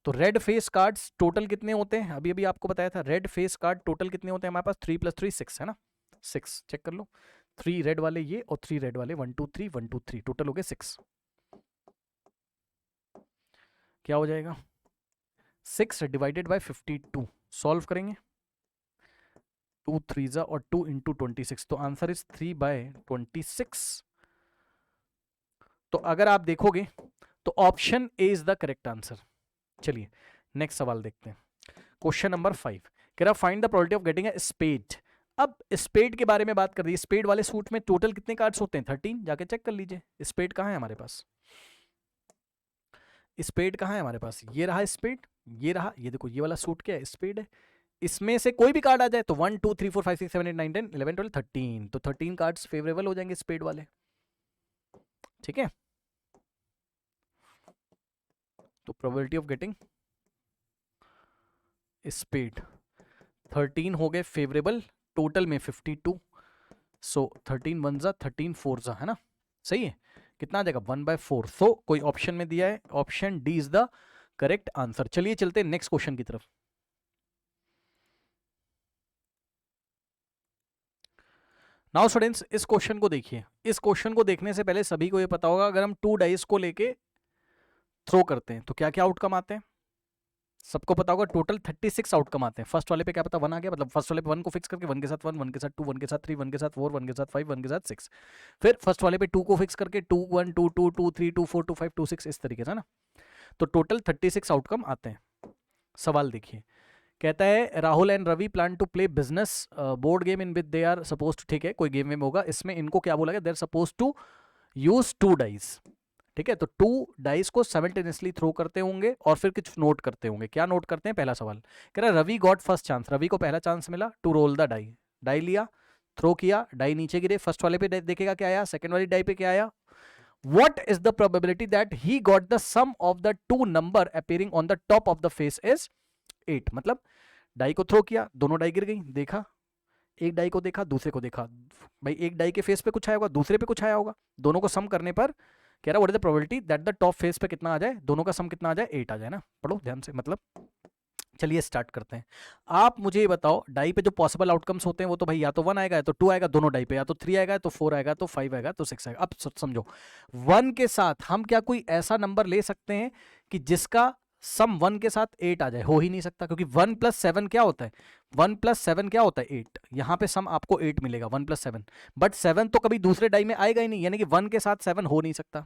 [SPEAKER 1] तो रेड फेस कार्ड्स टोटल कितने होते हैं, अभी अभी आपको बताया था, रेड फेस कार्ड टोटल कितने होते हैं हमारे पास, 3 + 3 6 है ना, 6 चेक कर लो, 3 रेड वाले ये और 3 रेड वाले, 1 2 3 1 2 3 टोटल हो गए 6, क्या हो जाएगा 6 डिवाइडेड बाय 52, सॉल्व करेंगे 2 3 जा और 2 × 26, तो आंसर इज 3/26, तो अगर आप देखोगे तो option A is the correct answer. चलिए नेक्स्ट सवाल देखते हैं, क्वेश्चन नंबर 5, कह रहा find the probability of getting a spade, अब स्पेड के बारे में बात कर रही है, स्पेड वाले सूट में टोटल कितने कार्ड्स होते हैं 13, जाके चेक कर लीजिए स्पेड कहाँ है हमारे पास, स्पेड कहाँ है हमारे पास, ये रहा स्पेड, ये रहा, ये देखो ये वाला सूट क्या है स्पेड है, इसमें से कोई भी कार्ड आ जाए तो 1 2 3 4 5 6 7 8 9 10 11 12 13, तो 13 कार्ड्स फेवरेबल हो जाएंगे स्पेड वाले, ठीक है, तो प्रोबेबिलिटी ऑफ गेटिंग स्पेड 13 हो गए फेवरेबल, टोटल में 52, सो 13 वन जा 13 फोर जा, है ना, सही है। कितना आ जाएगा 1/4। सो कोई ऑप्शन में दिया है, option D is the correct answer. चलिए चलते हैं नेक्स्ट क्वेश्चन की तरफ। नाउ स्टूडेंट्स इस क्वेश्चन को देखिए। इस क्वेश्चन को देखने से पहले सभी को ये पता होगा, अगर हम 2 डाइस को लेके थ्रो करते हैं तो क्या क्या आउटकम आते हैं। सबको पता होगा टोटल 36 आउटकम आते हैं। फर्स्ट वाले पे क्या पता 1 आ गया, मतलब फर्स्ट वाले पे 1 को फिक्स करके 1 के साथ 1, 1 के साथ 2, 1 के साथ 3, 1 के साथ 4, 1 के साथ 5, 1 के साथ 6। फिर फर्स्ट वाले पे 2 को फिक्स करके 2, 1, 2, 2, 2, 3, 2, 4, 2, 5, 2, 6, इस तरीके से ना। तो टोटल 36 आउटकम आते हैं। सवाल देखिए, कहता है Rahul and Ravi plan to play business board game in with they are suppose to, ठीक है कोई गेम वेम होगा, इसमें इनको क्या बोला गया, they are suppose to use 2 dice. ठीक है, तो 2 डाइस को साइमल्टेनियसली थ्रो करते होंगे और फिर कुछ नोट करते होंगे। क्या नोट करते हैं, पहला सवाल कह रहा है Ravi got first chance, Ravi को पहला चांस मिला to roll the die. Die लिया, थ्रो किया, डाई नीचे गिरे, फर्स्ट वाले पे देखेगा क्या आया, सेकंड वाली डाई पे क्या आया। What is the probability that he got the sum of the 2 number appearing on the top of the face is 8। मतलब डाई को थ्रो किया, दोनों डाई गिर गई, देखा एक डाई को देखा, दूसरे को देखा, भाई एक डाई के फेस पे कुछ आया होगा, दूसरे पे कुछ आया होगा, दोनों को सम करने पर कह रहा what is the probability that the top face पे कितना आ जाए, दोनों का सम कितना आ जाए, 8 आ जाए ना। पढ़ो ध्यान से, मतलब चलिए स्टार्ट करते हैं। आप मुझे ये बताओ डाई पे जो पॉसिबल आउटकम्स होते हैं वो तो भाई या तो 1 आएगा या तो 2 आएगा, दोनों डाई पे, या तो 3 आएगा तो 4 आएगा तो 5 आएगा तो 6 आएगा। अब समझो 1 के साथ हम क्या कोई ऐसा नंबर ले सकते हैं कि जिसका सम 1 के साथ 8 आ जाए, हो ही नहीं सकता, क्योंकि 1 + 7 क्या होता है, 1 + 7 क्या होता है 8। यहां पे सम आपको 8 मिलेगा 1 + 7, बट 7 तो कभी दूसरे डाई में आएगा ही नहीं, यानी कि 1 के साथ 7 हो नहीं सकता,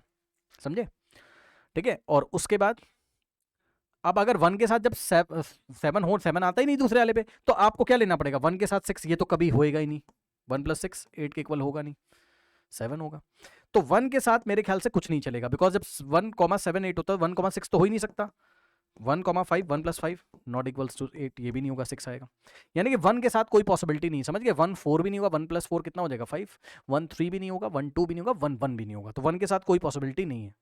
[SPEAKER 1] समझे। ठीक है, और उसके बाद अब अगर 1 के साथ जब 7 हो, 7 आता ही नहीं दूसरे वाले पे, तो आपको क्या लेना पड़ेगा 1 के साथ 6, ये तो कभी होएगा ही नहीं, 1 + 6 8 के इक्वल होगा नहीं, 7 होगा। तो 1 के साथ मेरे ख्याल से कुछ नहीं चलेगा, बिकॉज जब 1, 7, 8 होता है 1, 6 तो हो ही नहीं सकता। 1, 5 1 + 5 नॉट इक्वल्स टू 8, ये भी नहीं होगा, 6 आएगा। यानी कि 1 के साथ कोई पॉसिबिलिटी नहीं, समझ गए। 1 4 भी नहीं होगा, 1 + 4 कितना हो जाएगा 5, 1 3 भी नहीं होगा, 1 2 भी नहीं होगा, 1 1 भी नहीं होगा, तो 1 के साथ कोई पॉसिबिलिटी नहीं है।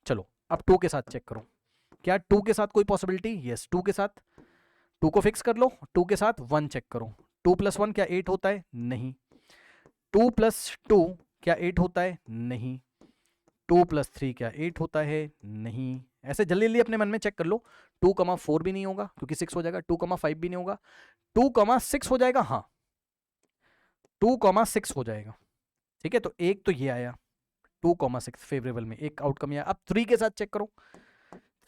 [SPEAKER 1] चलो अब 2 के साथ चेक करो, क्या 2 के साथ कोई पॉसिबिलिटी, यस 2 के साथ, 2 को फिक्स कर लो, 2 के साथ 1 चेक करो, 2 + 1 क्या 8 होता है, नहीं। 2 + 2 क्या 8 होता है, नहीं। 2 + 3 क्या 8 होता है, नहीं। ऐसे जल्दी जल्दी अपने मन में चेक कर लो। 2, 4 भी नहीं होगा क्योंकि 6 हो जाएगा, 2, 5 भी नहीं होगा, 2, 6 हो जाएगा, हाँ 2, 6 हो जाएगा। ठीक है, तो एक तो ये आया 2, 6 फेवरेबल में एक आउटकम आया। अब 3 के साथ चेक करो,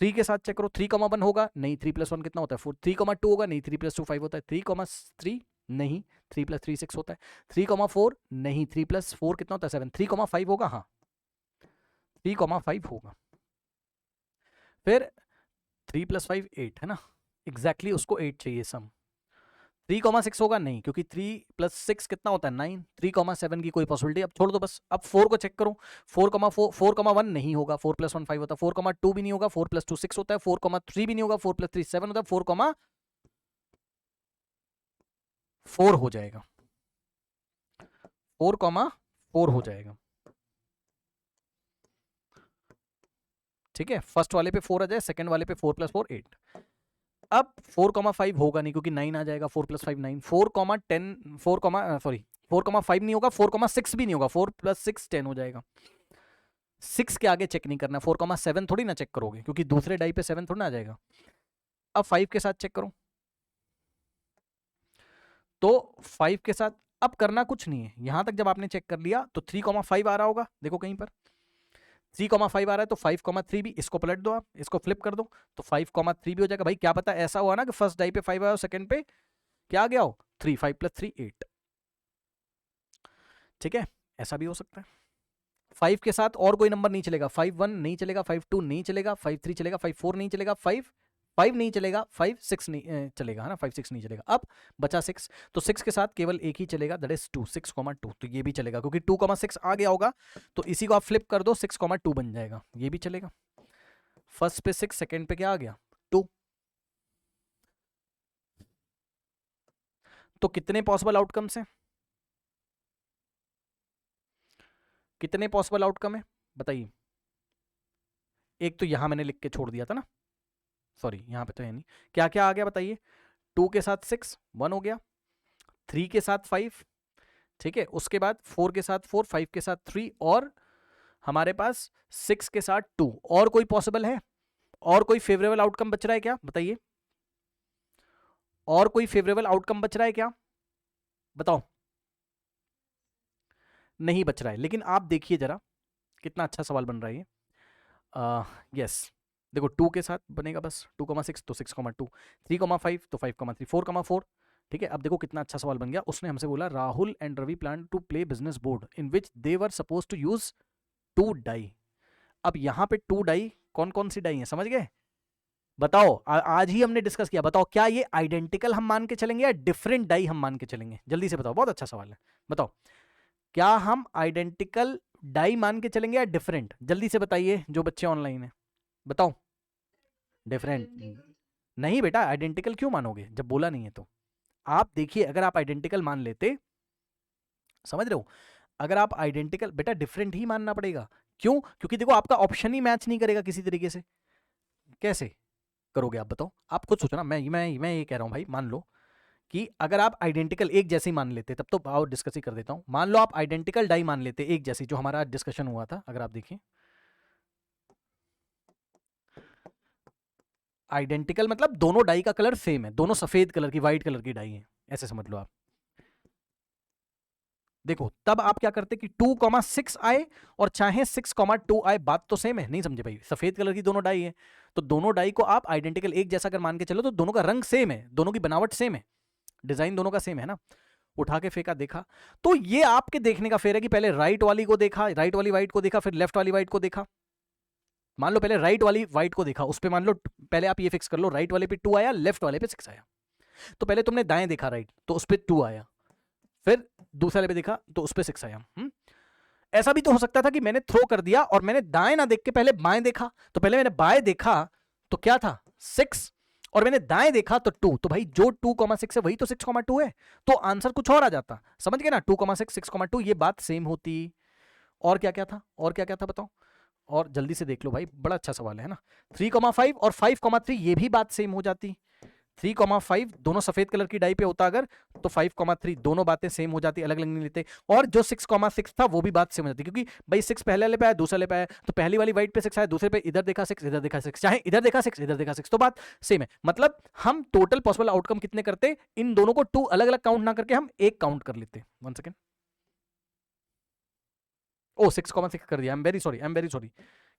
[SPEAKER 1] 3 के साथ चेक करो, 3, 1 होगा, नहीं। 3 + 1 कितना होता है 4, 3, 2 होगा, नहीं। 3 + 2 5 होता है, 3, नहीं। 3 + 3 6 होता है, 3, 4 नहीं। 3 + 4 कितना होता है 7, 3, 5 होगा, हाँ 3, 5 होगा। फिर 3 + 5 8 है ना, एग्जैक्टली उसको 8 चाहिए सम। 3, 6 होगा, नहीं, क्योंकि 3 + 6 कितना होता है 9। 3, 7 की कोई पॉसिबिलिटी अब छोड़ दो बस। अब 4 को चेक करो, 4, 1 नहीं होगा, 4 + 1 5 होता है, 4, 2 भी नहीं होगा, 4 + 2 6 होता है, 4, 3 भी नहीं होगा, 4 + 3 7 होता है, 4, हो जाएगा, 4, हो जाएगा। ठीक है, फर्स्ट वाले पे 4 आ जाए, सेकंड वाले पे 4 + 4 8। अब 4, 5 होगा नहीं क्योंकि 9 आ जाएगा, 4 + 5 9, 4, 10 4, 5 नहीं होगा, 4, 6 भी नहीं होगा, 4 + 6 10 हो जाएगा। 6 के आगे चेक नहीं करना, 4, 7 थोड़ी ना चेक करोगे क्योंकि दूसरे डाई पे 7 थोड़ी ना आ जाएगा। अब 5 के साथ चेक करो, तो 5 के साथ अब करना कुछ नहीं है, यहां तक जब आपने चेक कर लिया तो 3, 5 आ रहा होगा, देखो कहीं पर 3, 5 आ रहा है, तो 5, 3 भी, इसको पलट दो आप, इसको फ्लिप कर दो, तो 5, 3 भी हो जाएगा। भाई क्या पता ऐसा हुआ ना कि फर्स्ट डाई पे 5 आया हो, सेकंड पे क्या आ गया हो 3, 5 + 3 8। ठीक है, ऐसा भी हो सकता है। 5 के साथ और कोई नंबर नहीं चलेगा, 5 1 नहीं चलेगा, 5 2 नहीं चलेगा, 5 3 चलेगा, 5 4 नहीं चलेगा, 5 5 नहीं चलेगा, 5 6 नहीं चलेगा, है ना, 5 6 नहीं चलेगा। अब बचा 6, तो 6 के साथ केवल एक ही चलेगा, दैट इज 2, 6, 2, तो ये भी चलेगा क्योंकि 2, 6 आ गया होगा, तो इसी को आप फ्लिप कर दो, 6, 2 बन जाएगा, ये भी चलेगा। फर्स्ट पे 6, सेकंड पे क्या आ गया 2। तो कितने पॉसिबल आउटकम्स हैं, कितने पॉसिबल आउटकम है बताइए। एक तो यहां मैंने लिख के छोड़ दिया था ना, सॉरी यहां पे तो है नहीं, क्या क्या आ गया बताइए। 2 के साथ 6 1 हो गया, 3 के साथ 5 ठीक है, उसके बाद 4 के साथ 4, 5 के साथ 3 और हमारे पास 6 के साथ 2। और कोई पॉसिबल है? और कोई फेवरेबल आउटकम बच रहा है क्या? बताइए, और कोई फेवरेबल आउटकम बच रहा है क्या? बताओ। नहीं बच रहा है, लेकिन आप देखिए जरा कितना अच्छा सवाल बन रहा है ये। यस, देखो 2 के साथ बनेगा बस 2,6 तो 6,2, 3,5 तो 5,3, 4,4। ठीक है, अब देखो कितना अच्छा सवाल बन गया। उसने हमसे बोला Rahul and Ravi plan to play business board in which they were suppose to use 2 die. अब यहां पे 2 डाई कौन कौन सी डाई है, समझ गए? बताओ, आज ही हमने डिस्कस किया, बताओ क्या ये आइडेंटिकल हम मान के चलेंगे या डिफरेंट डाई हम मान के चलेंगे? जल्दी से बताओ, बहुत अच्छा सवाल है, बताओ क्या हम आइडेंटिकल डाई मान के चलेंगे या डिफरेंट? जल्दी से बताइए जो बच्चे ऑनलाइन है, बताओ। डिफरेंट नहीं बेटा, आइडेंटिकल क्यों मानोगे जब बोला नहीं है तो? आप देखिए, अगर आप आइडेंटिकल मान लेते, समझ रहे हो, अगर आप आइडेंटिकल, बेटा डिफरेंट ही मानना पड़ेगा। क्यों? क्योंकि देखो आपका ऑप्शन ही मैच नहीं करेगा किसी तरीके से। कैसे करोगे आप बताओ? आप खुद सोचो ना। मैं ये कह रहा हूं भाई, मान लो कि अगर आप आइडेंटिकल एक जैसी मान लेते, तब तो आओ डिस्कस ही कर देता हूं। मान लो आप आइडेंटिकल डाई मान लेते एक जैसी, जो हमारा डिस्कशन हुआ था, अगर आप देखिए आइडेंटिकल मतलब दोनों डाई का कलर सेम है, दोनों सफेद कलर की, व्हाइट कलर की डाई है, ऐसे समझ लो आप। देखो तब आप क्या करते कि 2,6 आए और चाहे 6,2 आए, बात तो सेम है। नहीं समझे भाई? सफेद कलर की दोनों डाई है, तो दोनों डाई को आप आइडेंटिकल एक जैसा अगर मान के चलो तो दोनों का रंग सेम है, दोनों की बनावट सेम है, डिजाइन दोनों का सेम है ना। उठा के फेंका, देखा, तो ये आपके देखने का फेर है कि पहले राइट वाली को देखा, राइट वाली व्हाइट को देखा, फिर लेफ्ट वाली व्हाइट को देखा। मान लो पहले राइट वाली व्हाइट को देखा, उस पर मान लो पहले आप ये फिक्स कर लो, राइट वाले पे 2 आया, लेफ्ट वाले पे 6 आया। तो पहले तुमने दाएं देखा राइट, तो उस पर 2 आया, फिर दूसरे वाले पे देखा तो उस पर 6 आया। ऐसा भी तो हो सकता था कि मैंने थ्रो कर दिया और मैंने दाएं ना देख के पहले बाएं देखा, तो पहले मैंने बाएं देखा तो क्या था 6, और मैंने दाएं देखा तो 2, तो भाई जो 2,6 है वही तो 6,2 है, तो आंसर कुछ और आ जाता। समझ गए ना? 2,6, 6,2 ये बात सेम होती। और क्या क्या था, और क्या क्या था बताओ? और जल्दी से देख लो भाई, बड़ा अच्छा सवाल है ना। 3,5 और 5,3 ये भी बात सेम हो जाती। 3,5 दोनों सफेद कलर की डाई पे होता अगर, तो 5,3 दोनों बातें सेम हो जाती, अलग अलग नहीं लेते। और जो 6,6 था वो भी बात सेम हो जाती, क्योंकि भाई 6 पहले वाले पे आया, दूसरे वाले पे आया, तो पहली वाली व्हाइट पे 6 आया, दूसरे पे इधर देखा 6, इधर देखा 6, चाहे इधर देखा 6, इधर देखा 6, तो बात सेम है। मतलब हम टोटल पॉसिबल आउटकम कितने करते, इन दोनों को 2 अलग अलग काउंट ना करके हम एक काउंट कर लेते। 1 सेकेंड, ओ 6,6 कर दिया, आई एम वेरी सॉरी।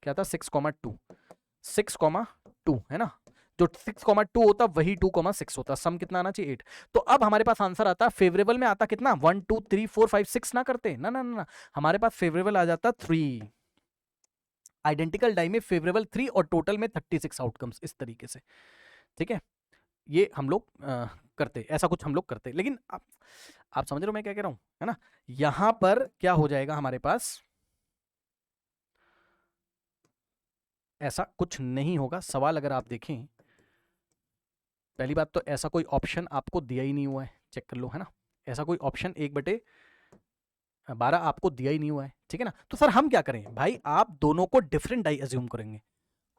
[SPEAKER 1] क्या था? 6,2, 6,2 है ना। जो 6,2 होता वही 2,6 होता, सम कितना आना चाहिए 8। तो अब हमारे पास आंसर आता, फेवरेबल में आता कितना, 1 2 3 4 5 6 ना करते ना ना ना ना, हमारे पास फेवरेबल आ जाता 3। आइडेंटिकल डाई में फेवरेबल 3 और टोटल में 36 आउटकम्स, इस तरीके से। ठीक है, ये हम लोग करते, ऐसा कुछ हम लोग करते। लेकिन आप समझ रहे हो मैं क्या कह रहा हूं, है ना? यहां पर क्या हो जाएगा हमारे पास, ऐसा कुछ नहीं होगा। सवाल अगर आप देखें, पहली बात तो ऐसा कोई ऑप्शन आपको दिया ही नहीं हुआ है, चेक कर लो, है ना। ऐसा कोई ऑप्शन 1/12 आपको दिया ही नहीं हुआ है, ठीक है ना। तो सर हम क्या करें भाई, आप दोनों को डिफरेंट डाई अज्यूम करेंगे,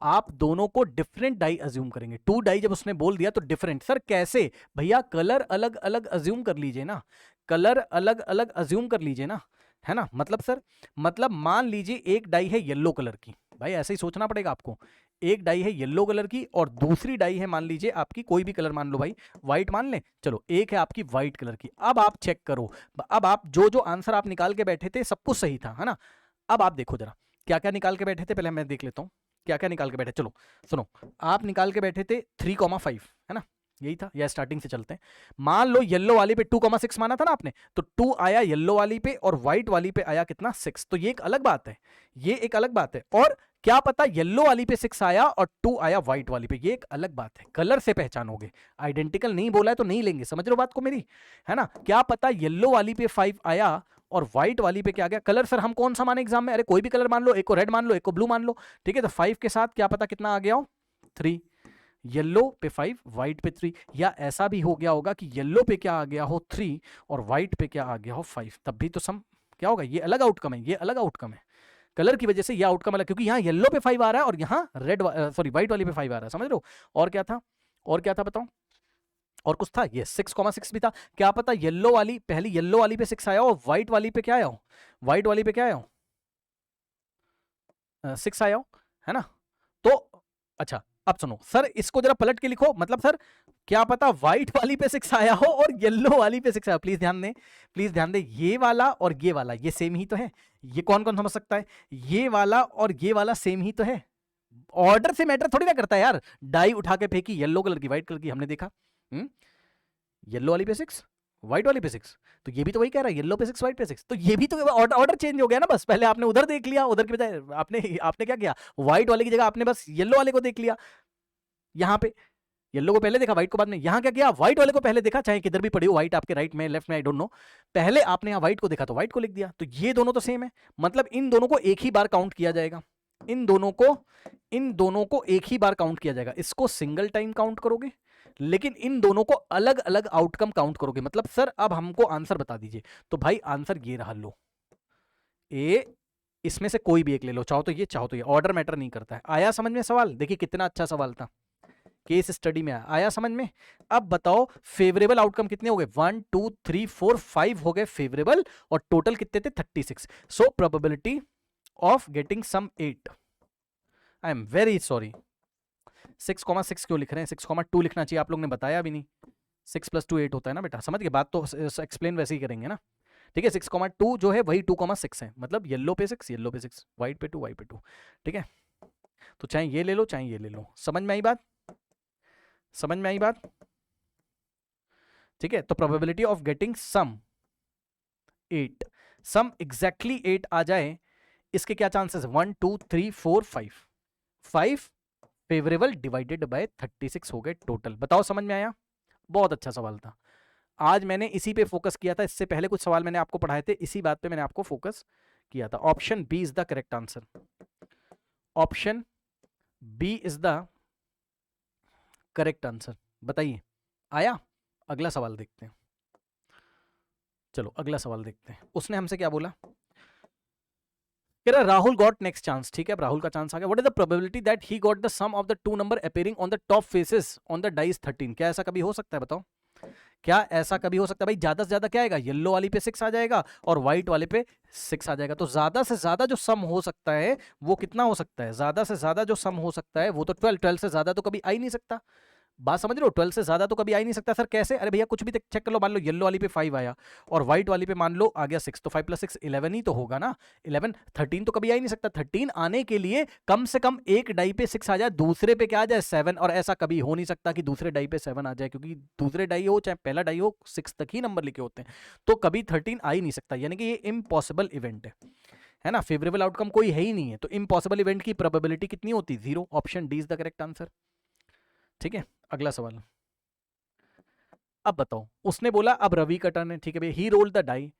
[SPEAKER 1] आप दोनों को डिफरेंट डाई अज्यूम करेंगे। 2 डाई जब उसने बोल दिया तो डिफरेंट, सर कैसे? भैया कलर अलग अलग अज्यूम कर लीजिए ना, कलर अलग अलग अज्यूम कर लीजिए ना, है ना। मतलब सर, मतलब मान लीजिए एक डाई है येलो कलर की, भाई ऐसे ही सोचना पड़ेगा आपको। एक डाई है येलो कलर की और दूसरी डाई है मान लीजिए आपकी, कोई भी कलर मान लो भाई, व्हाइट मान ले, चलो एक है आपकी व्हाइट कलर की। अब आप चेक करो, अब आप जो जो आंसर आप निकाल के बैठे थे सब कुछ सही था, है ना। अब आप देखो जरा क्या क्या निकाल के बैठे थे, पहले मैं देख लेता हूं क्या क्या निकाल के बैठे। चलो सुनो, आप निकाल के बैठे थे 3,5, है ना, यही था, या स्टार्टिंग से चलते हैं। मान लो येलो वाली पे 2,6 माना था ना आपने, तो 2 आया येलो वाली पे और व्हाइट वाली पे आया कितना 6, तो ये एक अलग बात है, ये एक अलग बात है। और क्या पता येलो वाली पे 6 आया और 2 आया व्हाइट वाली पे, ये एक अलग बात है, कलर से पहचानोगे। आइडेंटिकल नहीं बोला है तो नहीं लेंगे, समझ रहे हो बात को मेरी, है ना। क्या पता येलो वाली पे 5 आया और व्हाइट वाली पे क्या गया कलर। सर हम कौन सा माने एग्जाम में, अरे कोई भी कलर मान लो, एक को रेड मान लो, एक को ब्लू मान लो, ठीक है। तो 5 के साथ क्या पता कितना आ गया हो 3, येलो पे 5 व्हाइट पे 3, या ऐसा भी हो गया होगा कि येलो पे क्या आ गया हो 3 और व्हाइट पे क्या आ गया हो 5, तब भी तो सम क्या होगा, ये अलग आउटकम है, ये अलग आउटकम है, कलर की वजह से ये आउटकम अलग, क्योंकि यहाँ येलो पे 5 आ रहा है और यहाँ रेड सॉरी व्हाइट वाली पे 5 आ रहा है, समझ रहे हो। और क्या था, और क्या था बताओ, और कुछ था, ये 6,6 भी था। क्या पता येलो वाली, पहली येलो वाली पे 6 आया हो, व्हाइट वाली पे क्या आया हो, व्हाइट वाली पे क्या आया हो, 6 आया हो, है ना। तो अच्छा, अब सुनो सर, इसको जरा पलट के लिखो, मतलब सर क्या पता व्हाइट वाली पे 6 आया हो और येलो वाली पे 6 आया। प्लीज ध्यान दें, प्लीज ध्यान दें, ये वाला और ये वाला ये सेम ही तो है। ये कौन कौन समझ सकता है, ये वाला और ये वाला सेम ही तो है। ऑर्डर से मैटर थोड़ी ना करता है यार। डाई उठा के फेंकी येलो कलर की, व्हाइट कलर की, हमने देखा येलो वाली पे 6, व्हाइट वाली पे 6, तो ये भी तो वही कह रहा है, येलो पे 6 व्हाइट पे 6, तो ये भी तो ऑर्डर चेंज हो गया ना। बस पहले आपने उधर देख लिया, उधर के बजाय आपने आपने क्या किया, व्हाइट वाले की जगह आपने बस येलो वाले को देख लिया। यहां पे येलो को पहले देखा, व्हाइट को बाद में। यहां क्या किया, व्हाइट वाले को पहले देखा, चाहे किधर भी पड़ी हो, व्हाइट आपके राइट में लेफ्ट में आई डोंट नो, पहले आपने यहां व्हाइट को देखा तो व्हाइट को लिख दिया। तो ये दोनों तो सेम है, मतलब इन दोनों को एक ही बार काउंट किया जाएगा, इन दोनों को एक ही बार काउंट किया जाएगा। इसको सिंगल टाइम काउंट करोगे, लेकिन इन दोनों को अलग अलग आउटकम काउंट करोगे। मतलब सर अब हमको आंसर बता दीजिए, तो भाई आंसर ये रहा, लो ए, इसमें से कोई भी एक ले लो, चाहो तो ये चाहो तो ये, ऑर्डर मैटर नहीं करता है। आया समझ में सवाल, देखिए कितना अच्छा सवाल था, केस स्टडी में आया समझ में। अब बताओ फेवरेबल आउटकम कितने हो गए, 1 2 3 4 5 हो गए फेवरेबल, और टोटल कितने थे 36। So probability of getting sum 8, I am very sorry, 6,6 क्यों लिख रहे हैं, 6,2 लिखना चाहिए, आप लोग ने बताया भी नहीं। 6 + 2 8 होता है ना बेटा, समझ के बात तो एक्सप्लेन वैसे ही करेंगे ना। ठीक है, 6,2 जो है वही 2,6 है, मतलब येलो पे 6 येलो पे 6, व्हाइट पे 2 व्हाइट पे 2। ठीक है, तो चाहे ये ले लो चाहे ये ले लो, समझ में आई बात, समझ में आई बात। ठीक है, तो probability of getting sum 8, sum exactly 8 आ जाए, इसके क्या चांसेस है, 1 2 3 4 5 फेवरेबल डिवाइडेड बाय 36 हो गए टोटल। बताओ समझ में आया, बहुत अच्छा सवाल था। आज मैंने इसी पे फोकस किया था, इससे पहले कुछ सवाल मैंने आपको पढ़ाए थे, इसी बात पे मैंने आपको फोकस किया था। Option B is the correct answer, option B is the correct answer. बताइए आया, अगला सवाल देखते हैं। चलो अगला सवाल देखते हैं, उसने हमसे क्या बोला, कह रहा राहुल गॉट नेक्स्ट चांस। ठीक है, अब राहुल का चांस आ गया। What is the probability that he got the sum of the two number appearing on the top faces on the dice 13। क्या ऐसा कभी हो सकता है, बताओ क्या ऐसा कभी हो सकता है। भाई ज्यादा से ज्यादा क्या आएगा, येलो वाली पे 6 आ जाएगा और व्हाइट वाले पे 6 आ जाएगा। तो ज्यादा से ज्यादा जो सम हो सकता है वो कितना हो सकता है, ज्यादा से ज्यादा जो सम हो सकता है वो तो 12, 12 से ज्यादा तो कभी आ ही नहीं सकता। बात समझ रहे हो, 12 से ज्यादा तो कभी आ ही नहीं सकता। सर कैसे, अरे भैया कुछ भी चेक कर लो, मान लो येलो वाली पे 5 आया और व्हाइट वाली पे मान लो आ गया 6, तो 5 + 6 11 ही तो होगा ना। 11, 13 तो कभी आ ही नहीं सकता। 13 आने के लिए कम से कम एक डाई पे 6 आ जाए, दूसरे पे क्या आ जाए 7, और ऐसा कभी हो नहीं सकता कि दूसरे डाई पे 7 आ जाए, क्योंकि दूसरे डाई हो चाहे पहला डाई हो 6 तक ही नंबर लिखे होते हैं, तो कभी 13 आ ही नहीं सकता। यानी कि ये इम्पॉसिबल इवेंट है ना, फेवरेबल आउटकम कोई है ही नहीं है, तो इम्पॉसिबल इवेंट की प्रोबेबिलिटी कितनी होती, 0। Option D is the correct answer. ठीक है, अगला सवाल। अब बताओ, उसने बोला अब रवि का टर्न है। ठीक है भैया, he rolled the die,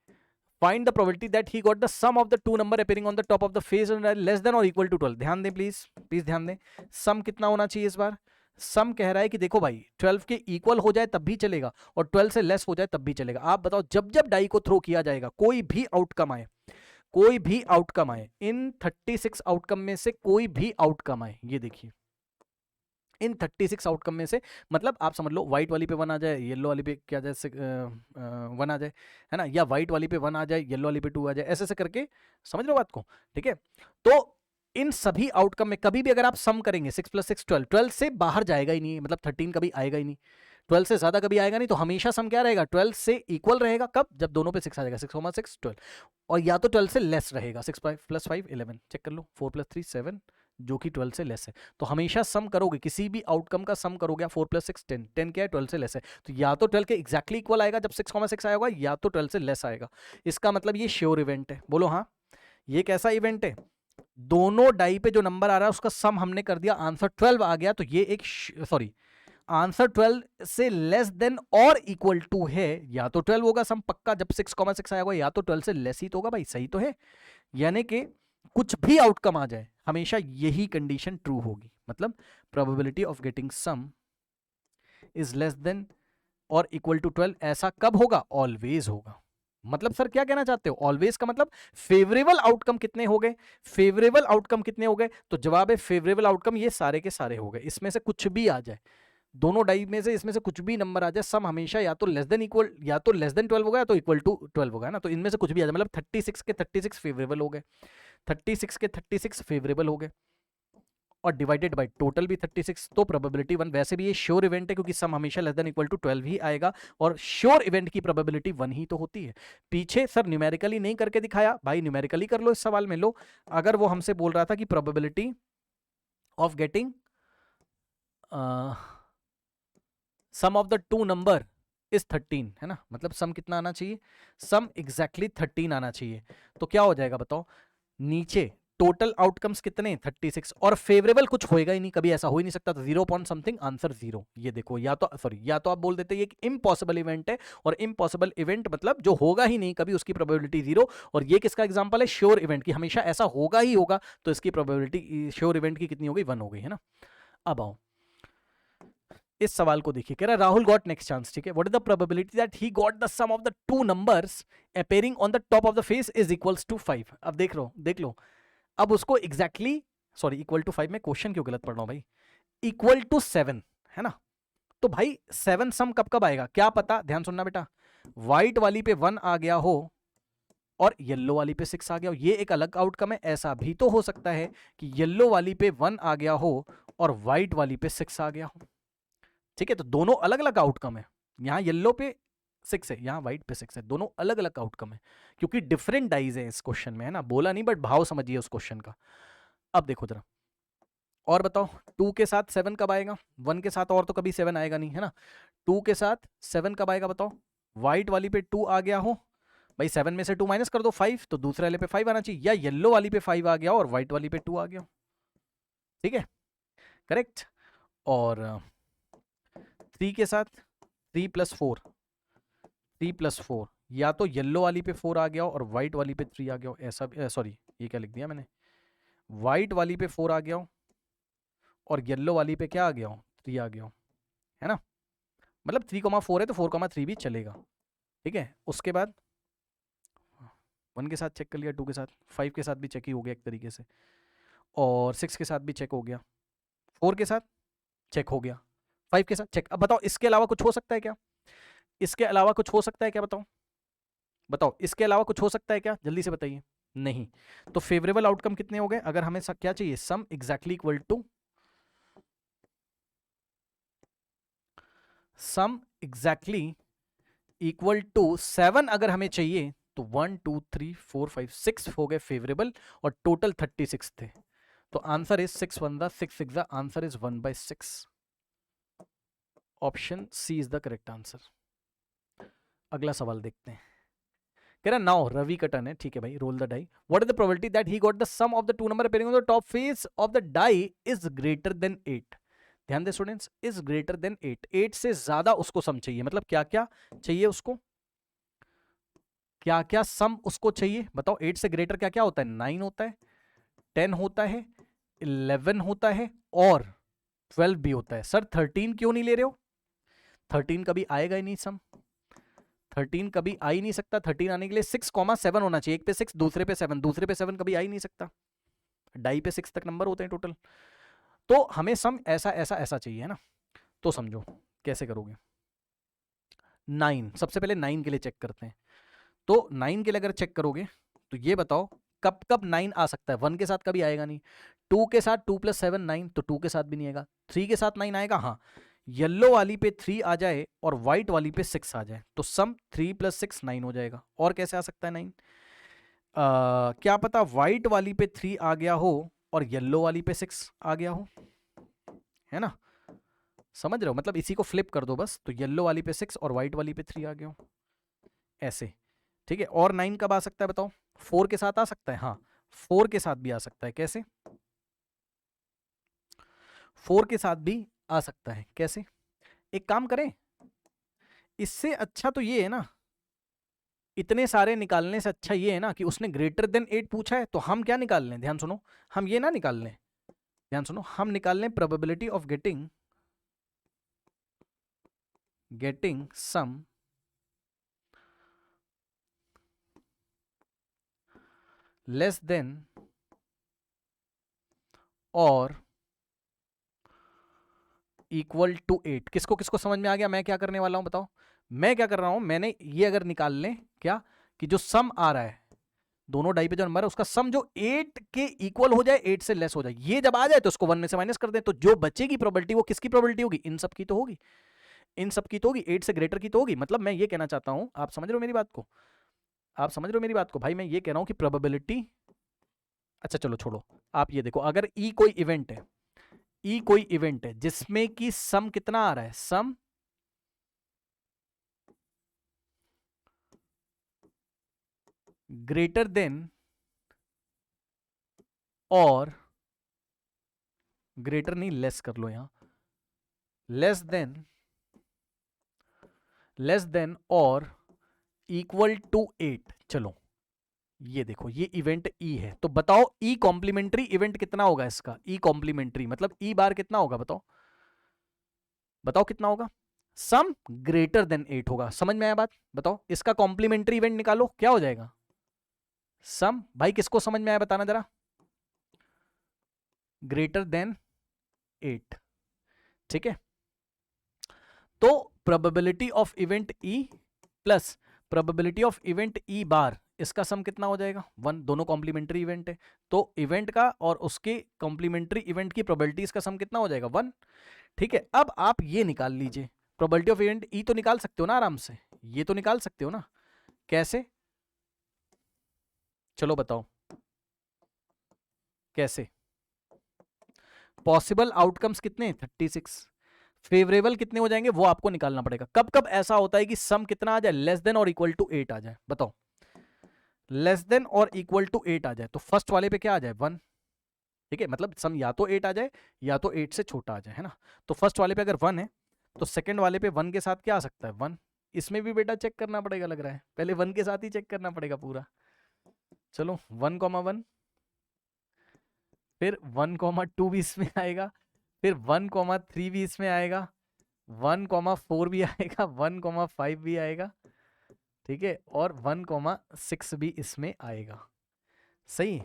[SPEAKER 1] find the probability that he got the sum of the two number appearing on the top of the face less than और इक्वल टू 12। ध्यान दें प्लीज, प्लीज ध्यान दें, सम कितना होना चाहिए इस बार। सम कह रहा है कि देखो भाई 12 के इक्वल हो जाए तब भी चलेगा और 12 से लेस हो जाए तब भी चलेगा। आप बताओ जब जब डाई को थ्रो किया जाएगा कोई भी आउटकम आए, कोई भी आउटकम आए, इन 36 आउटकम में से कोई भी आउटकम आए, ये देखिए इन 36 आउटकम में से, मतलब आप समझ लो व्हाइट वाली पे 1 आ जाए, येलो वाली पे क्या जाए 1 आ जाए, है ना, या व्हाइट वाली पे 1 आ जाए, येलो वाली पे 2 आ जाए, ऐसे ऐसे करके, समझ लो बात को। ठीक है, तो इन सभी आउटकम में कभी भी अगर आप सम करेंगे 6 + 6 12, 12 से बाहर जाएगा ही नहीं, मतलब 13 कभी आएगा ही नहीं, 12 से ज्यादा कभी आएगा नहीं, तो हमेशा सम क्या रहेगा, 12 से इक्वल रहेगा। कब, जब दोनों पे 6 आ जाएगा, 6 6 12, और या तो 12 से लेस रहेगा, 6 + 5 11, चेक कर लो, 4 + 3 7, जो कि 12 से लेस है। तो हमेशा सम करोगे, किसी भी आउटकम का सम करोगे, 4 + 6 10, 10 क्या है 12 से लेस है, तो या तो 12 के एग्जैक्टली इक्वल आएगा जब 6 6 आएगा, या तो 12 से लेस आएगा। इसका मतलब ये श्योर इवेंट है, बोलो हाँ। ये कैसा इवेंट है, दोनों डाई पे जो नंबर आ रहा है उसका सम हमने कर दिया, आंसर 12 आ गया, तो ये एक सॉरी आंसर 12 से लेस देन और इक्वल टू है, या तो 12 होगा सम पक्का, जब 6 6 आएगा, या तो 12 से लेस ही तो होगा भाई, सही तो है। यानी कि कुछ भी आउटकम आ जाए हमेशा यही कंडीशन ट्रू होगी, मतलब probability of getting some is less than और इक्वल टू 12, ऐसा कब होगा, ऑलवेज होगा। मतलब सर क्या कहना चाहते हो, ऑलवेज का मतलब फेवरेबल आउटकम कितने हो गए, फेवरेबल आउटकम कितने हो गए, तो जवाब है फेवरेबल आउटकम ये सारे के सारे हो गए, इसमें से कुछ भी आ जाए, दोनों डाई में से इसमें से कुछ भी नंबर आ जाए, सम हमेशा या तो लेस देन इक्वल, या तो लेस देन 12 होगा या तो इक्वल टू 12 होगा, है ना। तो इनमें से कुछ भी आ जाए, मतलब 36 के 36 फेवरेबल हो गए, 36 के 36 फेवरेबल हो गए, और डिवाइडेड बाय टोटल भी 36, तो प्रोबेबिलिटी 1। वैसे भी ये श्योर इवेंट है क्योंकि सम हमेशा लेस देन इक्वल टू 12 ही आएगा, और श्योर इवेंट की प्रोबेबिलिटी 1 ही तो होती है। पीछे सर न्यूमेरिकली नहीं करके दिखाया, भाई न्यूमेरिकली कर लो इस सवाल में। लो, अगर वो हमसे बोल रहा था कि probability of getting sum of the two number is 13, है ना, मतलब सम कितना आना चाहिए, सम एग्जैक्टली 13 आना चाहिए। तो क्या हो जाएगा बताओ, नीचे टोटल आउटकम्स कितने 36, और फेवरेबल कुछ होएगा ही नहीं, कभी ऐसा हो ही नहीं सकता, तो 0 पॉइंट समथिंग, आंसर 0। ये देखो, या तो सॉरी, या तो आप बोल देते ये एक इम्पॉसिबल इवेंट है, और इम्पॉसिबल इवेंट मतलब जो होगा ही नहीं कभी, उसकी प्रोबेबिलिटी 0। और ये किसका एग्जांपल है, श्योर इवेंट की, हमेशा ऐसा होगा ही होगा, तो इसकी प्रोबेबिलिटी श्योर इवेंट की कितनी हो गई, 1 हो गई, है ना। अब आओ इस सवाल को देखिए, कह रहा है राहुल गॉट नेक्स्ट चांस, ठीक है, what is the probability that he got the sum of the two numbers appearing on the top of the face is equals to 5। अब देख लो, अब उसको एग्जैक्टली सॉरी इक्वल टू 5 में क्वेश्चन क्यों गलत पढ़ रहा हूं भाई, इक्वल टू 7, है ना। तो भाई 7 सम कब कब आएगा, क्या पता, ध्यान सुनना बेटा, व्हाइट वाली पे 1 आ गया हो और येलो वाली पे 6 आ गया हो, ये एक अलग आउटकम है। ऐसा भी तो हो सकता है कि येलो वाली पे 1 आ गया हो और व्हाइट वाली पे 6 आ गया हो, ठीक है। तो दोनों अलग अलग आउटकम है, यहां येलो पे 6 है, यहां व्हाइट पे 6 है, दोनों अलग अलग आउटकम है, क्योंकि डिफरेंट डाइज है इस क्वेश्चन में, है ना। बोला नहीं बट भाव समझिए उस क्वेश्चन का। अब देखो जरा, और बताओ 2 के साथ 7 कब आएगा, 1 के साथ और तो कभी 7 आएगा नहीं, है ना। 2 के साथ 7 कब आएगा बताओ, व्हाइट वाली पे 2 आ गया हो, भाई 7 में से 2 माइनस कर दो 5, तो दूसरे वाले पे 5 आना चाहिए, या येलो वाली पे 5 आ गया और व्हाइट वाली पे 2 आ गया, ठीक है, करेक्ट। और 3 के साथ 3 प्लस 4, 3 प्लस 4, या तो येलो वाली पे 4 आ गया हो और व्हाइट वाली पे 3 आ गया हो, ऐसा सॉरी ये क्या लिख दिया मैंने, व्हाइट वाली पे 4 आ गया हो और येलो वाली पे क्या आ गया हो, 3 आ गया हो, है ना। मतलब 3,4 है तो 4,3 भी चलेगा, ठीक है। उसके बाद 1 के साथ चेक कर लिया, 2 के साथ, 5 के साथ भी चेक ही हो गया एक तरीके से, और 6 के साथ भी चेक हो गया, 4 के साथ चेक हो गया, 5 के साथ चेक। अब बताओ इसके अलावा कुछ हो सकता है क्या, इसके अलावा कुछ हो सकता है क्या, बताओ बताओ, इसके अलावा कुछ हो सकता है क्या, जल्दी से बताइए। नहीं। तो फेवरेबल आउटकम कितने हो गए, अगर हमें क्या चाहिए, sum exactly equal to, sum exactly equal to 7 अगर हमें चाहिए, तो 1 2 3 4 5 6 हो गए फेवरेबल, और टोटल 36 थे। तो answer is 6 1 the 6 6 the answer is 1/6। Option C is the correct answer. अगला सवाल देखते हैं, कह रहा नाउ रवि का टर्न है, ठीक है भाई, roll the die, what is the probability that he got the sum of the two number appearing on the top face of the die is greater than 8। ध्यान दे स्टूडेंट्स, इज ग्रेटर देन 8, 8 से ज्यादा उसको सम चाहिए, मतलब क्या क्या चाहिए उसको, क्या क्या सम उसको चाहिए बताओ। 8 से ग्रेटर क्या क्या होता है, 9 होता है, 10 होता है, 11 होता है, और 12 भी होता है। सर 13 क्यों नहीं ले रहे हो, 13 कभी आएगा ही नहीं सम, 13 कभी आ ही नहीं सकता। 13 आने के लिए 6,7 होना चाहिए, एक पे 6 दूसरे पे 7, दूसरे पे 7 कभी आ ही नहीं सकता, डाई पे 6 तक नंबर होते हैं टोटल। तो हमें सम ऐसा ऐसा ऐसा चाहिए, है ना। तो समझो कैसे करोगे, 9 सबसे पहले 9 के लिए चेक करते हैं। तो 9 के लिए अगर चेक करोगे तो ये बताओ कब कब 9 आ सकता है, 1 के साथ कभी आएगा नहीं, 2 के साथ 2 + 7 9, तो 2 के साथ भी नहीं आएगा, 3 के साथ 9 आएगा, हाँ येलो वाली पे 3 आ जाए और व्हाइट वाली पे 6 आ जाए, तो सम 3 + 6 9 हो जाएगा। और कैसे आ सकता है 9, क्या पता व्हाइट वाली पे 3 आ गया हो और येलो वाली पे 6 आ गया हो, है ना। समझ रहे हो, मतलब इसी को फ्लिप कर दो बस, तो येलो वाली पे 6 और व्हाइट वाली पे 3 आ गया हो, ऐसे, ठीक है। और 9 कब आ सकता है बताओ, 4 के साथ आ सकता है, हाँ 4 के साथ भी आ सकता है, कैसे, 4 के साथ भी आ सकता है, कैसे, एक काम करें, इससे अच्छा तो ये है ना, इतने सारे निकालने से अच्छा ये है ना कि उसने ग्रेटर देन 8 पूछा है, तो हम क्या निकाल लें, ध्यान सुनो, हम ये ना निकाल लें, ध्यान सुनो, हम निकाल लें probability of getting sum less than और इक्वल टू 8। किसको किसको समझ में आ गया मैं क्या करने वाला हूं बताओ? मैं क्या कर रहा हूं, मैंने ये अगर निकाल लें क्या कि जो सम आ रहा है दोनों डाई पे जो नंबर है उसका सम जो 8 के इक्वल हो जाए, 8 से लेस हो जाए, ये जब आ जाए तो उसको 1 में से माइनस कर दें, तो जो बचेगी प्रोबेबिलिटी वो किसकी प्रोबेबिलिटी होगी? इन सब की तो होगी, इन सब की तो होगी, 8 से ग्रेटर की तो होगी। मतलब मैं ये कहना चाहता हूं, आप समझ रहे हो मेरी बात को? आप समझ रहे हो मेरी बात को भाई? मैं ये कह रहा हूं कि प्रोबेबिलिटी, अच्छा चलो छोड़ो, आप ये देखो, अगर ई कोई इवेंट है, ई कोई इवेंट है जिसमें कि सम कितना आ रहा है, सम ग्रेटर देन और, ग्रेटर नहीं लेस कर लो यहां, लेस देन और इक्वल टू 8। चलो ये देखो, ये इवेंट ई है, तो बताओ ई कॉम्प्लीमेंट्री इवेंट कितना होगा इसका? ई कॉम्प्लीमेंट्री मतलब ई बार कितना होगा बताओ? बताओ कितना होगा? सम ग्रेटर देन 8 होगा। समझ में आया बात? बताओ इसका कॉम्प्लीमेंट्री इवेंट निकालो, क्या हो जाएगा? सम, भाई किसको समझ में आया बताना जरा? ग्रेटर देन 8, ठीक है। तो probability of event E plus probability of event E bar, इसका सम कितना हो जाएगा? 1। दोनों कॉम्प्लीमेंट्री इवेंट है, तो इवेंट का और उसके कॉम्प्लीमेंट्री इवेंट की प्रोबेबिलिटीज का सम कितना हो जाएगा? 1, ठीक है। अब आप ये निकाल लीजिए, प्रोबेबिलिटी ऑफ इवेंट ई तो निकाल सकते हो ना आराम से, ये तो निकाल सकते हो ना। कैसे? चलो बताओ कैसे? पॉसिबल आउटकम्स कितने? 36। फेवरेबल कितने हो जाएंगे वो आपको निकालना पड़ेगा। कब कब ऐसा होता है कि सम कितना आ जाए? लेस देन और इक्वल टू 8 आ जाए। बताओ लेस देन और इक्वल टू 8 आ जाए तो फर्स्ट वाले पे क्या आ जाए? 1, ठीक है। मतलब सम या तो 8 आ जाए या तो 8 से छोटा आ जाए, है ना। तो फर्स्ट वाले पे अगर 1 है तो सेकंड वाले पे 1 के साथ क्या आ सकता है? 1। इसमें भी बेटा चेक करना पड़ेगा लग रहा है, पहले 1 के साथ ही चेक करना पड़ेगा पूरा। चलो 1,1, फिर 1,2 भी इसमें आएगा, फिर 1,3 भी इसमें आएगा, 1,4 भी आएगा, 1,5 भी आएगा, ठीक है, और 1,6 भी इसमें आएगा। सही।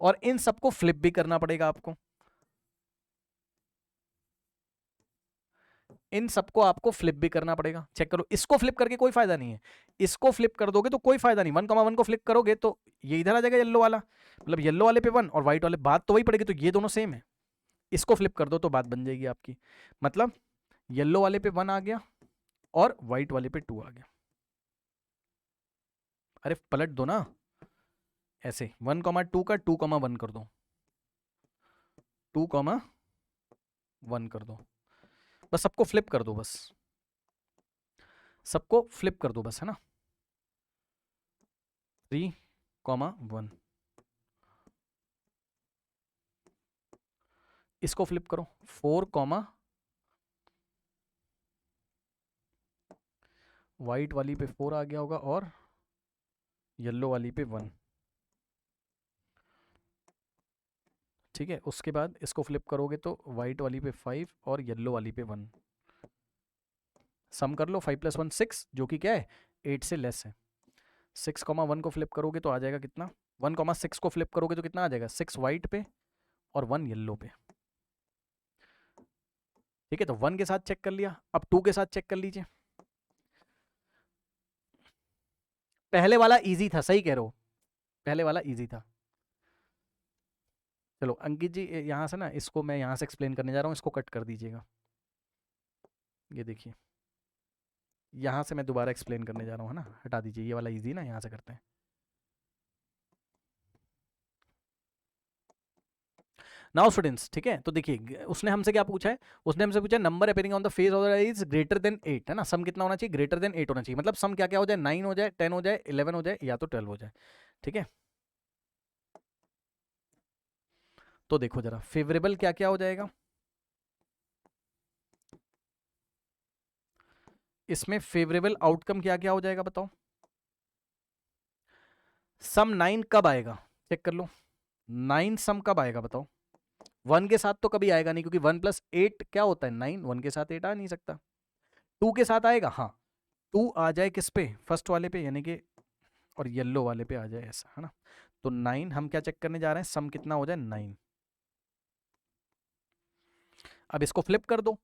[SPEAKER 1] और इन सबको फ्लिप भी करना पड़ेगा आपको, इन सबको आपको फ्लिप भी करना पड़ेगा। चेक करो, इसको फ्लिप करके कोई फायदा नहीं है, इसको फ्लिप कर दोगे तो कोई फायदा नहीं। 1,1 को फ्लिप करोगे तो ये इधर आ जाएगा येलो वाला, मतलब येलो वाले पे 1 और व्हाइट वाले, बात तो वही पड़ेगी, तो ये दोनों सेम है। इसको फ्लिप कर दो तो बात बन जाएगी आपकी, मतलब येलो वाले पे 1 आ गया और व्हाइट वाले पे 2 आ गया। अरे पलट दो ना ऐसे, 1,2 का 2,1 कर दो, 2,1 कर दो, बस सबको फ्लिप कर दो, बस सबको फ्लिप कर दो बस, है ना। 3,1, इसको फ्लिप करो 4, व्हाइट वाली पे 4 आ गया होगा और येलो वाली पे 1, ठीक है। उसके बाद इसको फ्लिप करोगे तो व्हाइट वाली पे 5 और येलो वाली पे 1। सम कर लो, 5 + 1 6, जो कि क्या है? 8 से लेस है। 6,1 को फ्लिप करोगे तो आ जाएगा कितना? 1,6 को फ्लिप करोगे तो कितना आ जाएगा? 6 व्हाइट पे और 1 येलो पे, ठीक है। तो 1 के साथ चेक कर लिया, अब 2 के साथ चेक कर लीजिए। पहले वाला इजी था, सही कह रहे हो, पहले वाला इजी था। चलो अंकित जी यहाँ से ना, इसको मैं यहाँ से एक्सप्लेन करने जा रहा हूँ, इसको कट कर दीजिएगा। ये देखिए, यहाँ से मैं दोबारा एक्सप्लेन करने जा रहा हूँ, है ना, हटा दीजिए, ये वाला इजी ना, यहाँ से करते हैं। नाउ स्टूडेंट्स, ठीक है, तो देखिए उसने हमसे क्या पूछा है, उसने हमसे पूछा number appearing on the face of the is greater than 8, है ना। सम कितना होना चाहिए? ग्रेटर देन 8 होना चाहिए। मतलब सम क्या क्या हो जाए? 9 हो जाए, 10 हो जाए, 11 हो जाए, या तो 12 हो जाए, ठीक है। तो देखो जरा फेवरेबल क्या क्या हो जाएगा इसमें, फेवरेबल आउटकम क्या क्या हो जाएगा बताओ? सम 9 कब आएगा? चेक कर लो, 9 सम कब आएगा बताओ? 1 के साथ तो कभी आएगा नहीं, क्योंकि 1 + 8 क्या होता है? 9। 1 के साथ 8 आ नहीं सकता। 2 के साथ आएगा, हाँ 2 आ जाए किस पे? फर्स्ट वाले पे, यानी कि और येलो वाले पे आ जाए, ऐसा, है ना। तो 9 हम क्या चेक करने जा रहे हैं? सम कितना हो जाए? 9। अब इसको फ्लिप कर दो,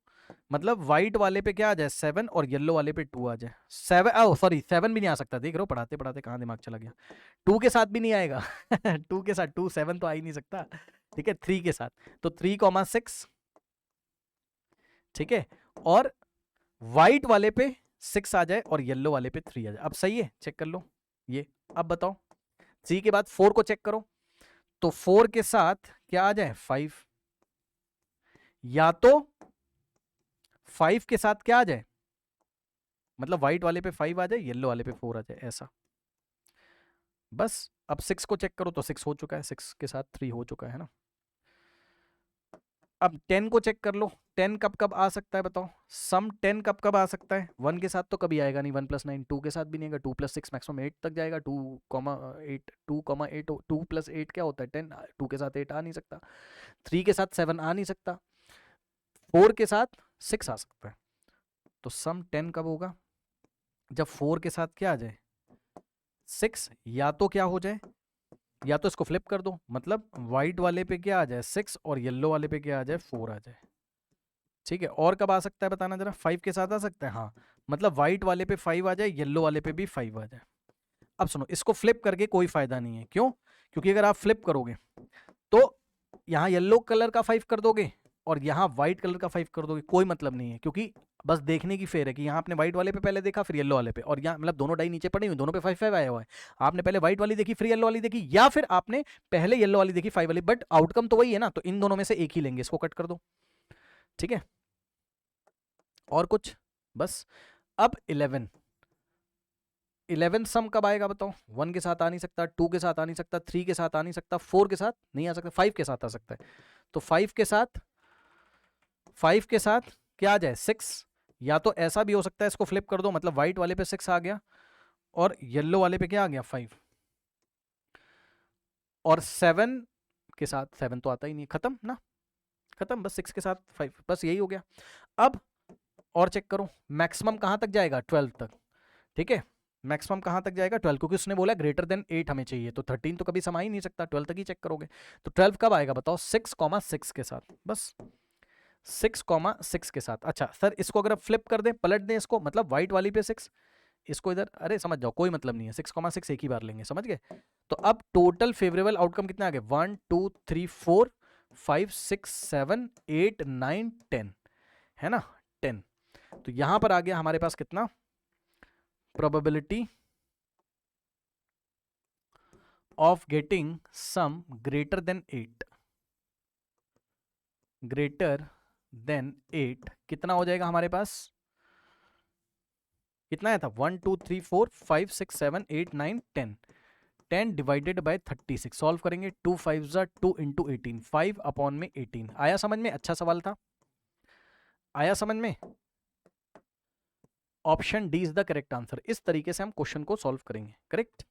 [SPEAKER 1] मतलब व्हाइट वाले पे क्या आ जाए 7 और येलो वाले पे 2 आ जाए। 7 सॉरी 7 भी नहीं आ सकता, देख रहे हो पढ़ाते पढ़ाते कहाँ दिमाग चला गया। 2 के साथ भी नहीं आएगा 2 के साथ 2 7 तो आ ही नहीं सकता, ठीक है। 3 के साथ तो 3,6, ठीक है। और व्हाइट वाले पे 6 आ जाए और येलो वाले पे 3 आ जाए। अब सही है, चेक कर लो ये। अब बताओ 3 के बाद 4 को चेक करो, तो 4 के साथ क्या आ जाए 5, या तो 5 के साथ क्या आ जाए, मतलब व्हाइट वाले पे 5 आ जाए, येलो वाले पे 4 आ जाए, ऐसा। बस अब 6 को चेक करो तो 6 हो चुका है, 6 के साथ 3 हो चुका है ना। अब 10 को चेक कर लो, 10 कब कब आ सकता है बताओ, सम 10 कब कब आ सकता है। 1 के साथ तो कभी आएगा नहीं, 1 + 9, 2 के साथ भी नहीं आएगा, 2 + 6 मैक्सिमम 8 तक जाएगा, 2,8 2,8 2 + 8 क्या होता है 10, 2 के साथ 8 आ नहीं सकता, 3 के साथ 7 आ नहीं सकता, 4 के साथ 6 आ सकता है। तो सम 10 कब होगा, जब 4 के साथ क्या आ जाए 6, या तो क्या हो जाए, या तो इसको फ्लिप कर दो, मतलब व्हाइट वाले पे क्या आ जाए 6 और येलो वाले पे क्या आ जाए 4 आ जाए, ठीक है। और कब आ सकता है बताना जरा, 5 के साथ आ सकता है, हाँ, मतलब व्हाइट वाले पे 5 आ जाए, येलो वाले पे भी 5 आ जाए। अब सुनो, इसको फ्लिप करके कोई फायदा नहीं है, क्यों, क्योंकि अगर आप फ्लिप करोगे तो यहाँ येलो कलर का 5 कर दोगे और यहाँ व्हाइट कलर का 5 कर दोगे, कोई मतलब नहीं है, क्योंकि बस देखने की फेर है कि यहाँ आपने व्हाइट वाले पे पहले देखा फिर येलो वाले पे, और यहाँ मतलब दोनों डाई नीचे पड़ी हुई, दोनों पे 5 5 आया हुआ है। आपने पहले व्हाइट वाली देखी फिर येलो वाली देखी, या फिर आपने पहले येलो वाली देखी 5 वाली, बट आउटकम तो वही है ना, तो इन दोनों में से एक ही लेंगे, इसको कट कर दो, ठीक है। और कुछ, बस। अब 11 सम कब आएगा बताओ, 1 के साथ आ नहीं सकता, 2 के साथ आ नहीं सकता, 3 के साथ आ नहीं सकता, 4 के साथ नहीं आ सकता, 5 के साथ आ सकता है। तो 5 के साथ क्या आ जाए 6, या तो ऐसा भी हो सकता है, इसको फ्लिप कर दो, मतलब व्हाइट वाले पे 6 आ गया और येलो वाले पे क्या आ गया 5, और 7 के साथ 7 तो आता ही नहीं, खत्म ना, खत्म, बस 6 के साथ 5, बस यही हो गया। अब और चेक करो मैक्सिमम कहां तक जाएगा 12 तक, ठीक है। मैक्सिमम कहां तक जाएगा 12, क्योंकि उसने बोला ग्रेटर देन 8 हमें चाहिए, तो 13 तो कभी समा ही नहीं सकता, 12 तक ही चेक करोगे। तो 12 कब आएगा बताओ 6,6 के साथ, बस 6,6 के साथ। अच्छा सर, इसको अगर आप फ्लिप कर दें, पलट दें इसको, मतलब व्हाइट वाली पे 6, इसको इधर, अरे समझ जाओ कोई मतलब नहीं है, 6,6 एक ही बार लेंगे, समझ गए। तो अब टोटल फेवरेबल आउटकम कितने आ गए, 1 2 3 4 5 6 7 8 9 10, है ना 10। तो यहां पर आ गया हमारे पास कितना, probability of getting sum greater than 8, greater than 8 कितना हो जाएगा हमारे पास, कितना आया था 1 2 3 4 5 6 7 8 9 10, 10 डिवाइडेड बाय 36, सॉल्व करेंगे, 2 5 2 इंटू 18, 5 अपॉन में 18। आया समझ में, अच्छा सवाल था, आया समझ में। Option D is the correct answer. इस तरीके से हम क्वेश्चन को सॉल्व करेंगे, करेक्ट।